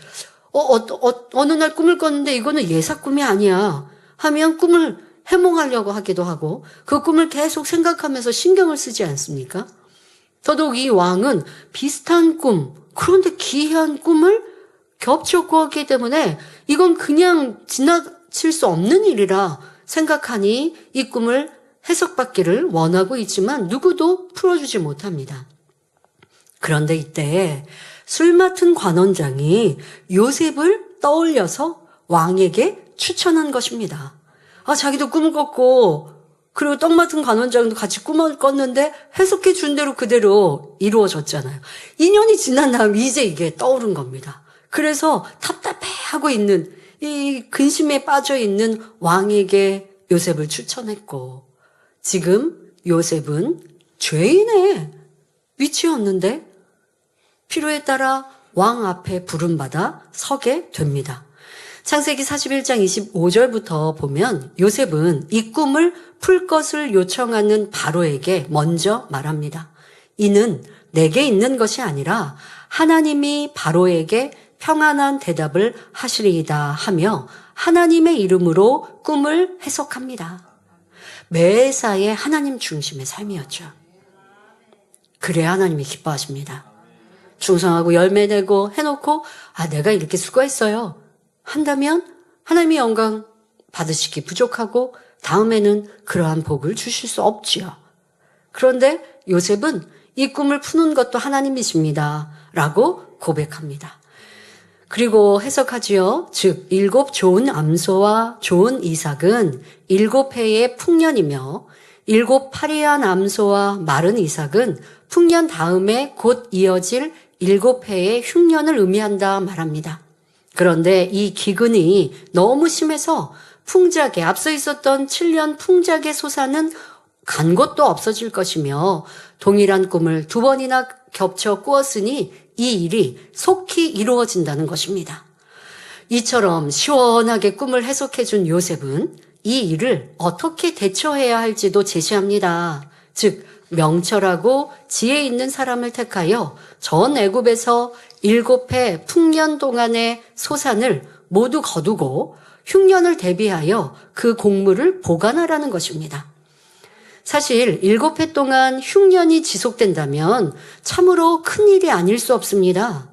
어느 날 꿈을 꿨는데 이거는 예사 꿈이 아니야 하면 꿈을 해몽하려고 하기도 하고 그 꿈을 계속 생각하면서 신경을 쓰지 않습니까? 더더욱 이 왕은 비슷한 꿈, 그런데 기이한 꿈을 겹쳐 꾸었기 때문에 이건 그냥 지나칠 수 없는 일이라 생각하니 이 꿈을 해석받기를 원하고 있지만 누구도 풀어주지 못합니다. 그런데 이때 술 맡은 관원장이 요셉을 떠올려서 왕에게 추천한 것입니다. 자기도 꿈을 꿨고 그리고 떡 맡은 관원장도 같이 꿈을 꿨는데 해석해 준 대로 그대로 이루어졌잖아요. 2년이 지난 다음 이제 이게 떠오른 겁니다. 그래서 답답해하고 있는 이 근심에 빠져 있는 왕에게 요셉을 추천했고 지금 요셉은 죄인의 위치였는데 필요에 따라 왕 앞에 부름받아 서게 됩니다. 창세기 41장 25절부터 보면 요셉은 이 꿈을 풀 것을 요청하는 바로에게 먼저 말합니다. 이는 내게 있는 것이 아니라 하나님이 바로에게 평안한 대답을 하시리이다 하며 하나님의 이름으로 꿈을 해석합니다. 매사에 하나님 중심의 삶이었죠. 그래야 하나님이 기뻐하십니다. 충성하고 열매 내고 해놓고 내가 이렇게 수고했어요 한다면 하나님의 영광 받으시기 부족하고 다음에는 그러한 복을 주실 수 없지요. 그런데 요셉은 이 꿈을 푸는 것도 하나님이십니다 라고 고백합니다. 그리고 해석하지요. 즉 7 좋은 암소와 좋은 이삭은 7해의 풍년이며 7 파리한 암소와 마른 이삭은 풍년 다음에 곧 이어질 7해의 흉년을 의미한다 말합니다. 그런데 이 기근이 너무 심해서 풍작에 앞서 있었던 7년 풍작의 소사는 간 곳도 없어질 것이며 동일한 꿈을 2번이나 겹쳐 꾸었으니 이 일이 속히 이루어진다는 것입니다. 이처럼 시원하게 꿈을 해석해 준 요셉은 이 일을 어떻게 대처해야 할지도 제시합니다. 즉 명철하고 지혜 있는 사람을 택하여 전 애굽에서 7해 풍년 동안의 소산을 모두 거두고 흉년을 대비하여 그 곡물을 보관하라는 것입니다. 사실 7해 동안 흉년이 지속된다면 참으로 큰일이 아닐 수 없습니다.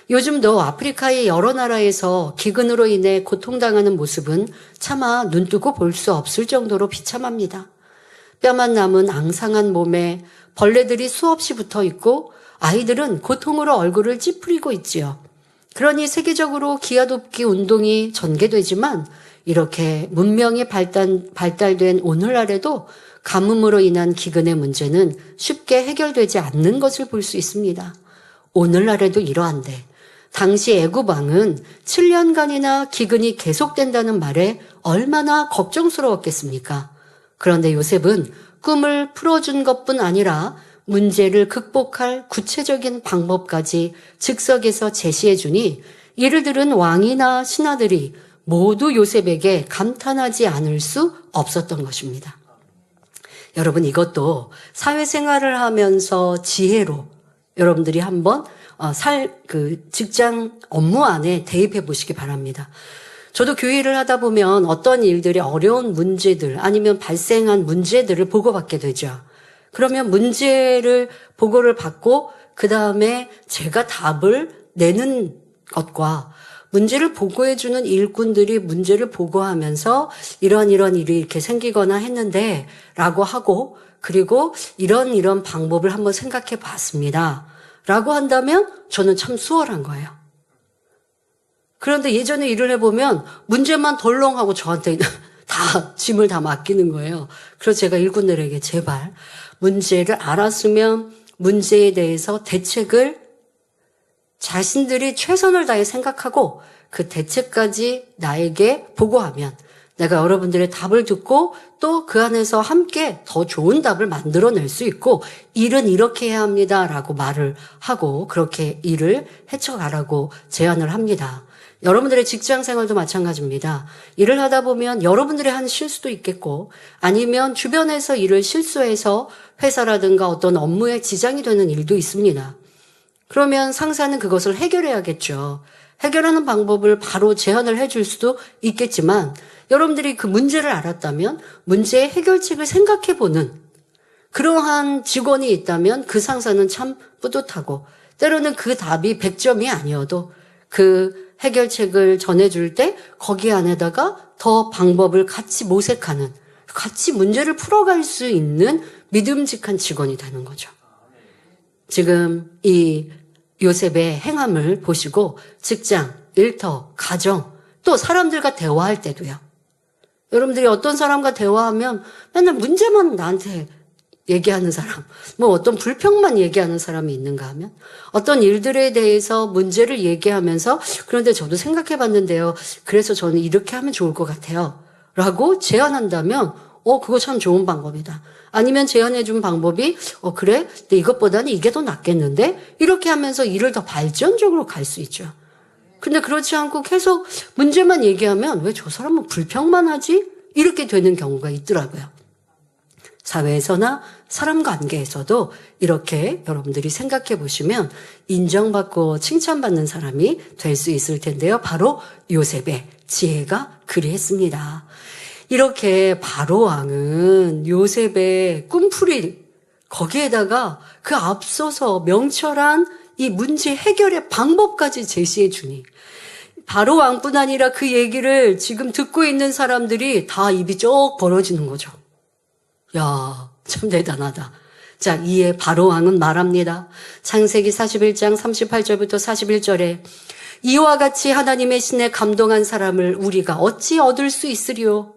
요즘도 아프리카의 여러 나라에서 기근으로 인해 고통당하는 모습은 차마 눈뜨고 볼 수 없을 정도로 비참합니다. 뼈만 남은 앙상한 몸에 벌레들이 수없이 붙어 있고 아이들은 고통으로 얼굴을 찌푸리고 있지요. 그러니 세계적으로 기아돕기 운동이 전개되지만 이렇게 문명이 발달된 오늘날에도 가뭄으로 인한 기근의 문제는 쉽게 해결되지 않는 것을 볼 수 있습니다. 오늘날에도 이러한데 당시 애굽 왕은 7년간이나 기근이 계속된다는 말에 얼마나 걱정스러웠겠습니까? 그런데 요셉은 꿈을 풀어준 것뿐 아니라 문제를 극복할 구체적인 방법까지 즉석에서 제시해 주니 이를 들은 왕이나 신하들이 모두 요셉에게 감탄하지 않을 수 없었던 것입니다. 여러분, 이것도 사회생활을 하면서 지혜로 여러분들이 한번 직장 업무 안에 대입해 보시기 바랍니다. 저도 교회를 하다 보면 어떤 일들이 어려운 문제들 아니면 발생한 문제들을 보고받게 되죠. 그러면 보고를 받고 그 다음에 제가 답을 내는 것과 문제를 보고해주는 일꾼들이 문제를 보고하면서 이런 일이 이렇게 생기거나 했는데 라고 하고 그리고 이런 방법을 한번 생각해 봤습니다. 라고 한다면 저는 참 수월한 거예요. 그런데 예전에 일을 해보면 문제만 덜렁하고 저한테 다 짐을 다 맡기는 거예요. 그래서 제가 일꾼들에게 제발 문제를 알았으면 문제에 대해서 대책을 자신들이 최선을 다해 생각하고 그 대책까지 나에게 보고하면 내가 여러분들의 답을 듣고 또 그 안에서 함께 더 좋은 답을 만들어낼 수 있고 일은 이렇게 해야 합니다라고 말을 하고 그렇게 일을 헤쳐가라고 제안을 합니다. 여러분들의 직장 생활도 마찬가지입니다. 일을 하다 보면 여러분들이 한 실수도 있겠고 아니면 주변에서 일을 실수해서 회사라든가 어떤 업무에 지장이 되는 일도 있습니다. 그러면 상사는 그것을 해결해야겠죠. 해결하는 방법을 바로 제안을 해줄 수도 있겠지만 여러분들이 그 문제를 알았다면 문제의 해결책을 생각해보는 그러한 직원이 있다면 그 상사는 참 뿌듯하고 때로는 그 답이 100점이 아니어도 그 해결책을 전해줄 때 거기 안에다가 더 방법을 같이 모색하는 같이 문제를 풀어갈 수 있는 믿음직한 직원이 되는 거죠. 지금 이 요셉의 행함을 보시고 직장, 일터, 가정, 또 사람들과 대화할 때도요. 여러분들이 어떤 사람과 대화하면 맨날 문제만 나한테 얘기하는 사람, 어떤 불평만 얘기하는 사람이 있는가 하면 어떤 일들에 대해서 문제를 얘기하면서 그런데 저도 생각해 봤는데요. 그래서 저는 이렇게 하면 좋을 것 같아요. 라고 제안한다면 그거 참 좋은 방법이다. 아니면 제안해 준 방법이 그래? 근데 이것보다는 이게 더 낫겠는데? 이렇게 하면서 일을 더 발전적으로 갈 수 있죠. 근데 그렇지 않고 계속 문제만 얘기하면 왜 저 사람은 불평만 하지? 이렇게 되는 경우가 있더라고요. 사회에서나 사람 관계에서도 이렇게 여러분들이 생각해 보시면 인정받고 칭찬받는 사람이 될 수 있을 텐데요. 바로 요셉의 지혜가 그리했습니다. 이렇게 바로 왕은 요셉의 꿈풀이 거기에다가 그 앞서서 명철한 이 문제 해결의 방법까지 제시해 주니 바로 왕뿐 아니라 그 얘기를 지금 듣고 있는 사람들이 다 입이 쭉 벌어지는 거죠. 야, 참 대단하다. 자, 이에 바로 왕은 말합니다. 창세기 41장 38절부터 41절에 이와 같이 하나님의 신에 감동한 사람을 우리가 어찌 얻을 수 있으리요?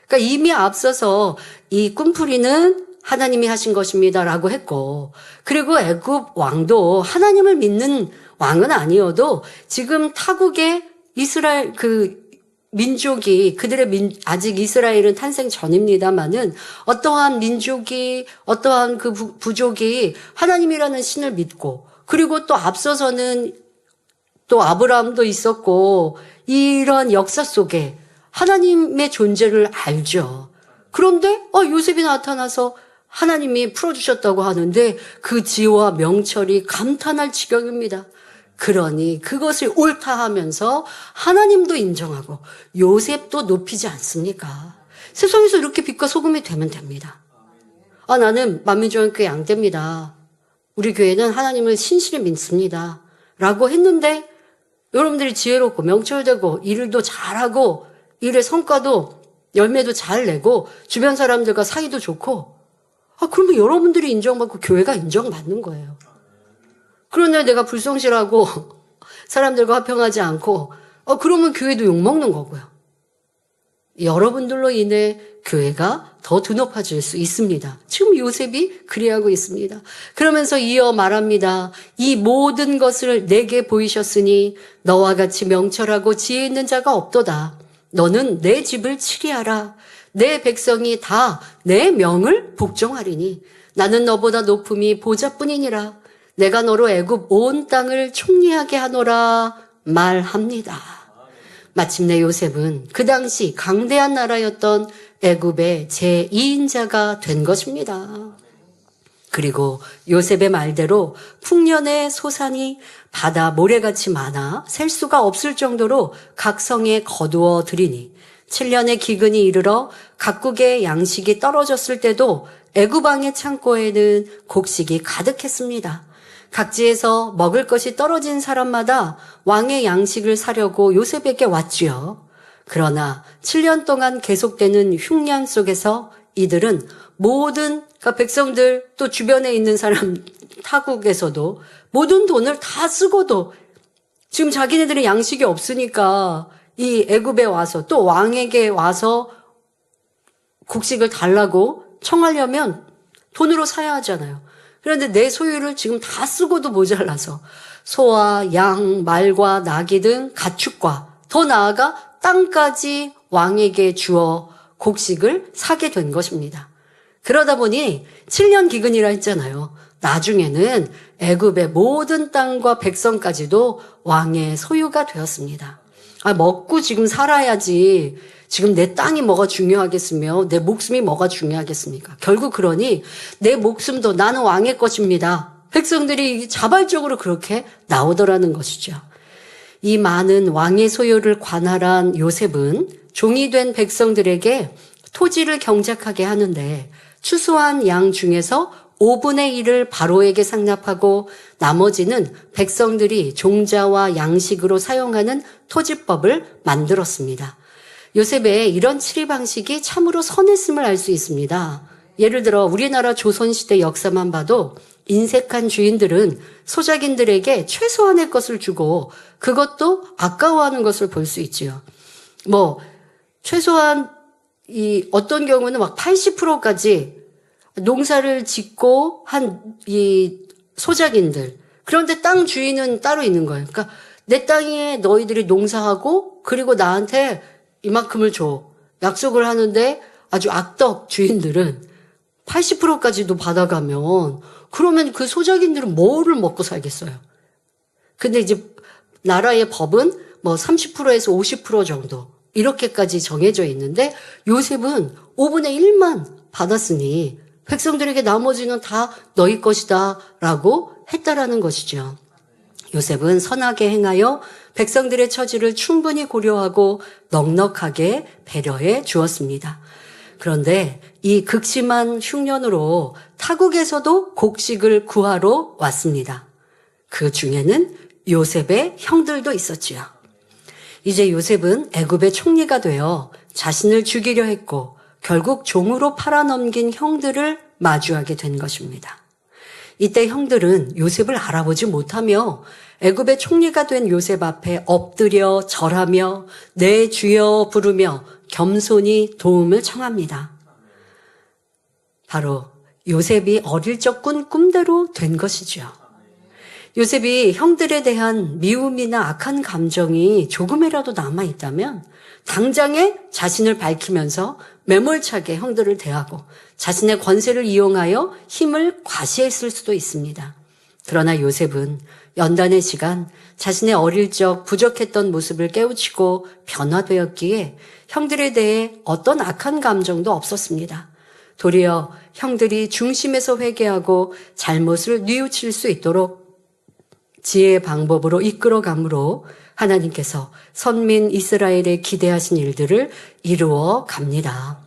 그러니까 이미 앞서서 이 꿈풀이는 하나님이 하신 것입니다라고 했고 그리고 애굽 왕도 하나님을 믿는 왕은 아니어도 지금 타국의 이스라엘 민족이 아직 이스라엘은 탄생 전입니다만은 어떠한 민족이 어떠한 그 부족이 하나님이라는 신을 믿고 그리고 또 앞서서는 또 아브라함도 있었고 이런 역사 속에 하나님의 존재를 알죠. 그런데 요셉이 나타나서 하나님이 풀어주셨다고 하는데 그 지혜와 명철이 감탄할 지경입니다. 그러니 그것을 옳다 하면서 하나님도 인정하고 요셉도 높이지 않습니까? 세상에서 이렇게 빛과 소금이 되면 됩니다. 나는 만민중앙교회 양떼입니다. 우리 교회는 하나님을 신실히 믿습니다. 라고 했는데 여러분들이 지혜롭고 명철되고 일도 잘하고 일의 성과도 열매도 잘 내고 주변 사람들과 사이도 좋고 그러면 여러분들이 인정받고 교회가 인정받는 거예요. 그런데 내가 불성실하고 사람들과 화평하지 않고 그러면 교회도 욕먹는 거고요. 여러분들로 인해 교회가 더 드높아질 수 있습니다. 지금 요셉이 그리하고 있습니다. 그러면서 이어 말합니다. 이 모든 것을 내게 보이셨으니 너와 같이 명철하고 지혜 있는 자가 없도다. 너는 내 집을 치리하라. 내 백성이 다 내 명을 복종하리니 나는 너보다 높음이 보좌뿐이니라. 내가 너로 애굽 온 땅을 총리하게 하노라 말합니다. 마침내 요셉은 그 당시 강대한 나라였던 애굽의 제2인자가 된 것입니다. 그리고 요셉의 말대로 풍년의 소산이 바다 모래같이 많아 셀 수가 없을 정도로 각 성에 거두어 들이니 7년의 기근이 이르러 각국의 양식이 떨어졌을 때도 애굽 왕의 창고에는 곡식이 가득했습니다. 각지에서 먹을 것이 떨어진 사람마다 왕의 양식을 사려고 요셉에게 왔지요. 그러나 7년 동안 계속되는 흉년 속에서 이들은 모든 백성들 또 주변에 있는 사람 타국에서도 모든 돈을 다 쓰고도 지금 자기네들은 양식이 없으니까 이 애굽에 와서 또 왕에게 와서 곡식을 달라고 청하려면 돈으로 사야 하잖아요. 그런데 내 소유를 지금 다 쓰고도 모자라서 소와 양, 말과 나귀 등 가축과 더 나아가 땅까지 왕에게 주어 곡식을 사게 된 것입니다. 그러다 보니 7년 기근이라 했잖아요. 나중에는 애굽의 모든 땅과 백성까지도 왕의 소유가 되었습니다. 먹고 지금 살아야지. 지금 내 땅이 뭐가 중요하겠으며 내 목숨이 뭐가 중요하겠습니까? 결국 그러니 내 목숨도 나는 왕의 것입니다. 백성들이 자발적으로 그렇게 나오더라는 것이죠. 이 많은 왕의 소유를 관할한 요셉은 종이 된 백성들에게 토지를 경작하게 하는데 추수한 양 중에서 5분의 1을 바로에게 상납하고 나머지는 백성들이 종자와 양식으로 사용하는 토지법을 만들었습니다. 요셉의 이런 치리 방식이 참으로 선했음을 알 수 있습니다. 예를 들어 우리나라 조선시대 역사만 봐도 인색한 주인들은 소작인들에게 최소한의 것을 주고 그것도 아까워하는 것을 볼 수 있지요. 최소한 어떤 경우는 막 80%까지 농사를 짓고 한 이 소작인들. 그런데 땅 주인은 따로 있는 거예요. 그러니까 내 땅에 너희들이 농사하고 그리고 나한테 이만큼을 줘. 약속을 하는데 아주 악덕 주인들은 80%까지도 받아가면 그러면 그 소작인들은 뭐를 먹고 살겠어요. 근데 이제 나라의 법은 30%에서 50% 정도 이렇게까지 정해져 있는데 요셉은 5분의 1만 받았으니 백성들에게 나머지는 다 너희 것이다 라고 했다라는 것이죠. 요셉은 선하게 행하여 백성들의 처지를 충분히 고려하고 넉넉하게 배려해 주었습니다. 그런데 이 극심한 흉년으로 타국에서도 곡식을 구하러 왔습니다. 그 중에는 요셉의 형들도 있었지요. 이제 요셉은 애굽의 총리가 되어 자신을 죽이려 했고 결국 종으로 팔아넘긴 형들을 마주하게 된 것입니다. 이때 형들은 요셉을 알아보지 못하며 애굽의 총리가 된 요셉 앞에 엎드려 절하며 내 주여 부르며 겸손히 도움을 청합니다. 바로 요셉이 어릴 적 꾼 꿈대로 된 것이죠. 요셉이 형들에 대한 미움이나 악한 감정이 조금이라도 남아있다면 당장에 자신을 밝히면서 매몰차게 형들을 대하고 자신의 권세를 이용하여 힘을 과시했을 수도 있습니다. 그러나 요셉은 연단의 시간 자신의 어릴 적 부족했던 모습을 깨우치고 변화되었기에 형들에 대해 어떤 악한 감정도 없었습니다. 도리어 형들이 중심에서 회개하고 잘못을 뉘우칠 수 있도록 지혜의 방법으로 이끌어가므로 하나님께서 선민 이스라엘에 기대하신 일들을 이루어 갑니다.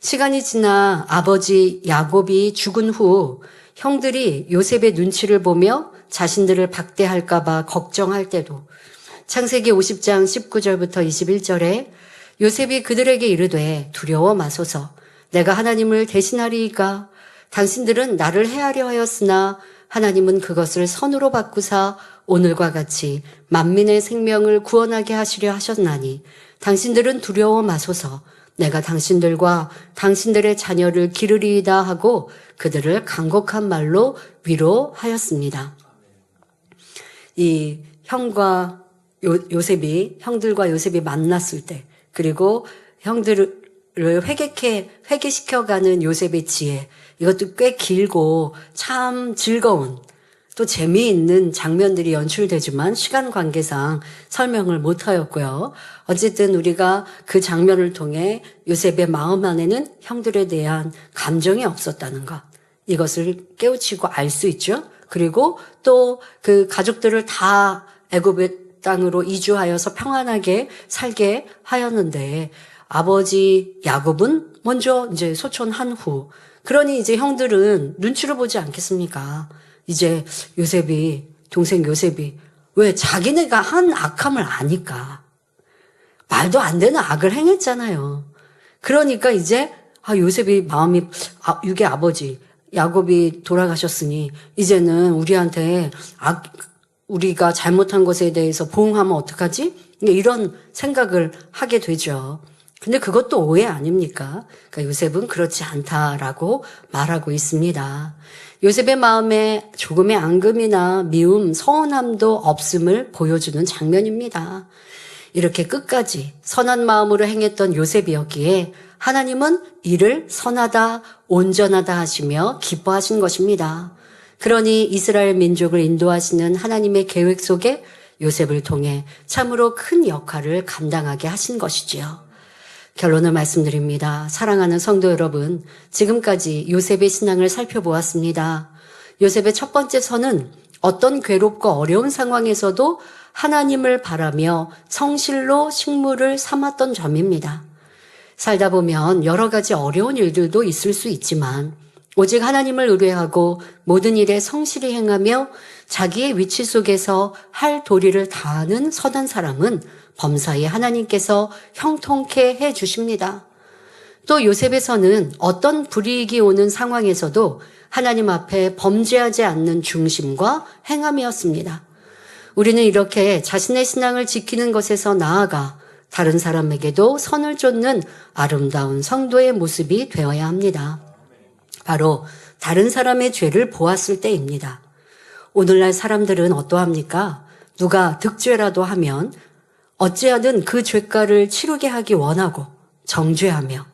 시간이 지나 아버지 야곱이 죽은 후 형들이 요셉의 눈치를 보며 자신들을 박대할까봐 걱정할 때도 창세기 50장 19절부터 21절에 요셉이 그들에게 이르되 두려워 마소서 내가 하나님을 대신하리이까 당신들은 나를 해하려 하였으나 하나님은 그것을 선으로 바꾸사 오늘과 같이 만민의 생명을 구원하게 하시려 하셨나니 당신들은 두려워 마소서 내가 당신들과 당신들의 자녀를 기르리이다 하고 그들을 간곡한 말로 위로하였습니다. 이 형들과 요셉이 만났을 때 그리고 형들을 회개시켜가는 요셉의 지혜 이것도 꽤 길고 참 즐거운 또 재미있는 장면들이 연출되지만 시간 관계상 설명을 못하였고요. 어쨌든 우리가 그 장면을 통해 요셉의 마음 안에는 형들에 대한 감정이 없었다는 것 이것을 깨우치고 알 수 있죠. 그리고 또 그 가족들을 다 애굽의 땅으로 이주하여서 평안하게 살게 하였는데 아버지 야곱은 먼저 이제 소천한 후 그러니 이제 형들은 눈치를 보지 않겠습니까? 이제 동생 요셉이 왜 자기네가 한 악함을 아니까 말도 안 되는 악을 행했잖아요. 그러니까 이제 요셉이 마음이 육의 아버지 야곱이 돌아가셨으니 이제는 우리한테 우리가 잘못한 것에 대해서 보응하면 어떡하지? 이런 생각을 하게 되죠. 근데 그것도 오해 아닙니까? 그러니까 요셉은 그렇지 않다라고 말하고 있습니다. 요셉의 마음에 조금의 앙금이나 미움, 서운함도 없음을 보여주는 장면입니다. 이렇게 끝까지 선한 마음으로 행했던 요셉이었기에 하나님은 이를 선하다, 온전하다 하시며 기뻐하신 것입니다. 그러니 이스라엘 민족을 인도하시는 하나님의 계획 속에 요셉을 통해 참으로 큰 역할을 감당하게 하신 것이지요. 결론을 말씀드립니다. 사랑하는 성도 여러분, 지금까지 요셉의 신앙을 살펴보았습니다. 요셉의 첫 번째 선은 어떤 괴롭고 어려운 상황에서도 하나님을 바라며 성실로 식물을 삼았던 점입니다. 살다 보면 여러 가지 어려운 일들도 있을 수 있지만 오직 하나님을 의뢰하고 모든 일에 성실히 행하며 자기의 위치 속에서 할 도리를 다하는 선한 사람은 범사에 하나님께서 형통케 해 주십니다. 또 요셉에서는 어떤 불이익이 오는 상황에서도 하나님 앞에 범죄하지 않는 중심과 행함이었습니다. 우리는 이렇게 자신의 신앙을 지키는 것에서 나아가 다른 사람에게도 선을 쫓는 아름다운 성도의 모습이 되어야 합니다. 바로 다른 사람의 죄를 보았을 때입니다. 오늘날 사람들은 어떠합니까? 누가 득죄라도 하면 어찌하든 그 죄가를 치르게 하기 원하고 정죄하며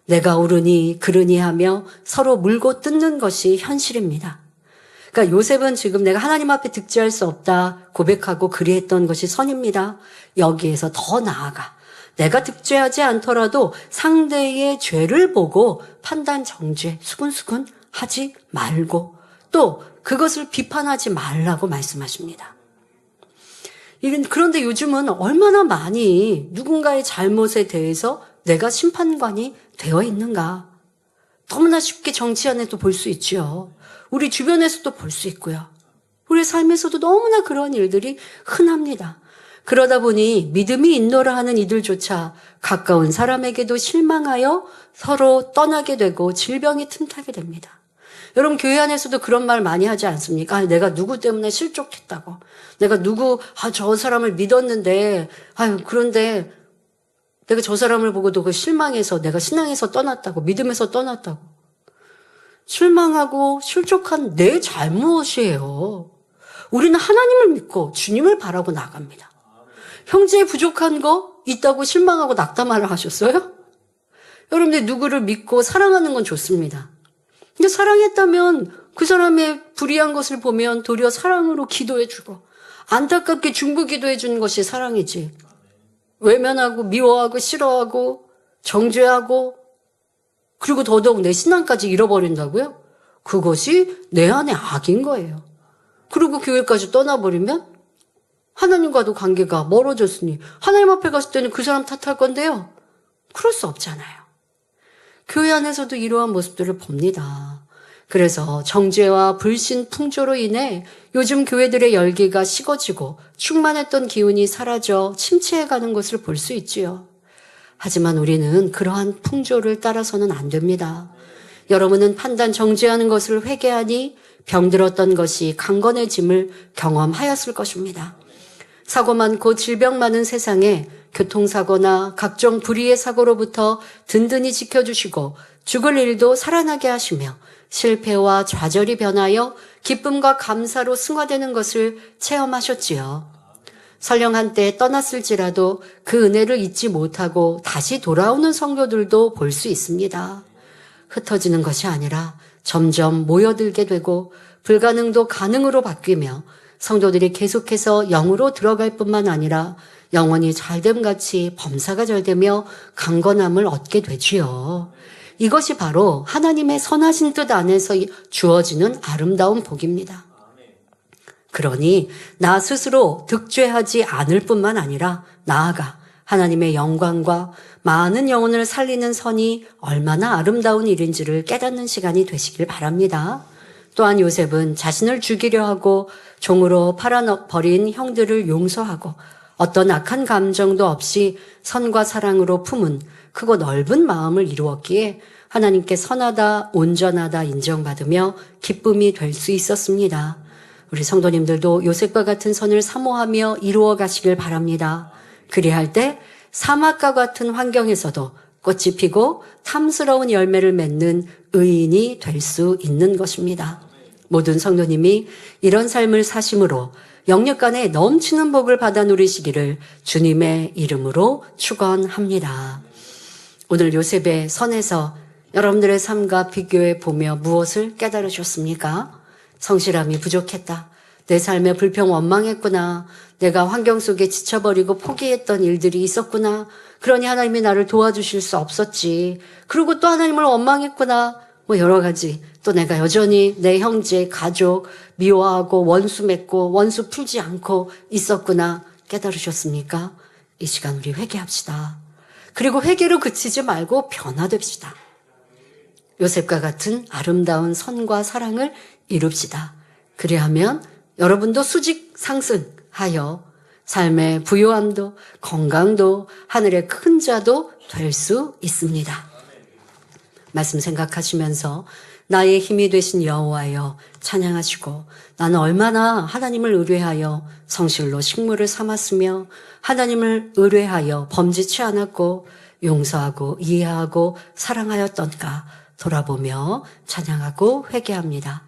내가 옳으니 그르니 하며 서로 물고 뜯는 것이 현실입니다. 그러니까 요셉은 지금 내가 하나님 앞에 득죄할 수 없다 고백하고 그리했던 것이 선입니다. 여기에서 더 나아가 내가 득죄하지 않더라도 상대의 죄를 보고 판단 정죄 수근수근 하지 말고 또 그것을 비판하지 말라고 말씀하십니다. 그런데 요즘은 얼마나 많이 누군가의 잘못에 대해서 내가 심판관이 되어 있는가. 너무나 쉽게 정치 안에도 볼 수 있죠. 우리 주변에서도 볼 수 있고요. 우리 삶에서도 너무나 그런 일들이 흔합니다. 그러다 보니 믿음이 있노라 하는 이들조차 가까운 사람에게도 실망하여 서로 떠나게 되고 질병이 틈타게 됩니다. 여러분 교회 안에서도 그런 말 많이 하지 않습니까? 내가 누구 때문에 실족했다고. 내가 저 사람을 믿었는데 그런데 내가 저 사람을 보고도 그 실망해서 내가 신앙에서 떠났다고 믿음에서 떠났다고. 실망하고 실족한 내 잘못이에요. 우리는 하나님을 믿고 주님을 바라고 나갑니다. 형제에 부족한 거 있다고 실망하고 낙담하라 하셨어요? 여러분들 누구를 믿고 사랑하는 건 좋습니다. 근데 사랑했다면 그 사람의 불의한 것을 보면 도리어 사랑으로 기도해주고 안타깝게 중보기도해 주는 것이 사랑이지. 외면하고 미워하고 싫어하고 정죄하고 그리고 더더욱 내 신앙까지 잃어버린다고요? 그것이 내 안에 악인 거예요. 그리고 교회까지 떠나버리면 하나님과도 관계가 멀어졌으니 하나님 앞에 갔을 때는 그 사람 탓할 건데요. 그럴 수 없잖아요. 교회 안에서도 이러한 모습들을 봅니다. 그래서 정죄와 불신 풍조로 인해 요즘 교회들의 열기가 식어지고 충만했던 기운이 사라져 침체해가는 것을 볼 수 있지요. 하지만 우리는 그러한 풍조를 따라서는 안 됩니다. 여러분은 판단 정죄하는 것을 회개하니 병들었던 것이 강건해짐을 경험하였을 것입니다. 사고 많고 질병 많은 세상에 교통사고나 각종 불의의 사고로부터 든든히 지켜주시고 죽을 일도 살아나게 하시며 실패와 좌절이 변하여 기쁨과 감사로 승화되는 것을 체험하셨지요. 설령 한때 떠났을지라도 그 은혜를 잊지 못하고 다시 돌아오는 성도들도 볼 수 있습니다. 흩어지는 것이 아니라 점점 모여들게 되고 불가능도 가능으로 바뀌며 성도들이 계속해서 영으로 들어갈 뿐만 아니라 영원히 잘됨같이 범사가 잘되며 강건함을 얻게 되지요. 이것이 바로 하나님의 선하신 뜻 안에서 주어지는 아름다운 복입니다. 그러니 나 스스로 득죄하지 않을 뿐만 아니라 나아가 하나님의 영광과 많은 영혼을 살리는 선이 얼마나 아름다운 일인지를 깨닫는 시간이 되시길 바랍니다. 또한 요셉은 자신을 죽이려 하고 종으로 팔아버린 형들을 용서하고 어떤 악한 감정도 없이 선과 사랑으로 품은 크고 넓은 마음을 이루었기에 하나님께 선하다, 온전하다 인정받으며 기쁨이 될 수 있었습니다. 우리 성도님들도 요셉과 같은 선을 사모하며 이루어 가시길 바랍니다. 그리할 때 사막과 같은 환경에서도 꽃이 피고 탐스러운 열매를 맺는 의인이 될 수 있는 것입니다. 모든 성도님이 이런 삶을 사심으로 영육간에 넘치는 복을 받아 누리시기를 주님의 이름으로 축원합니다. 오늘 요셉의 선에서 여러분들의 삶과 비교해 보며 무엇을 깨달으셨습니까? 성실함이 부족했다. 내 삶에 불평 원망했구나. 내가 환경 속에 지쳐버리고 포기했던 일들이 있었구나. 그러니 하나님이 나를 도와주실 수 없었지. 그리고 또 하나님을 원망했구나. 여러 가지. 또 내가 여전히 내 형제, 가족 미워하고 원수 맺고 원수 풀지 않고 있었구나. 깨달으셨습니까? 이 시간 우리 회개합시다. 그리고 회개로 그치지 말고 변화됩시다. 요셉과 같은 아름다운 선과 사랑을 이룹시다. 그리하면 여러분도 수직 상승하여 삶의 부요함도 건강도 하늘의 큰 자도 될 수 있습니다. 말씀 생각하시면서 나의 힘이 되신 여호와여 찬양하시고 나는 얼마나 하나님을 의뢰하여 성실로 식물을 삼았으며 하나님을 의뢰하여 범죄치 않았고 용서하고 이해하고 사랑하였던가 돌아보며 찬양하고 회개합니다.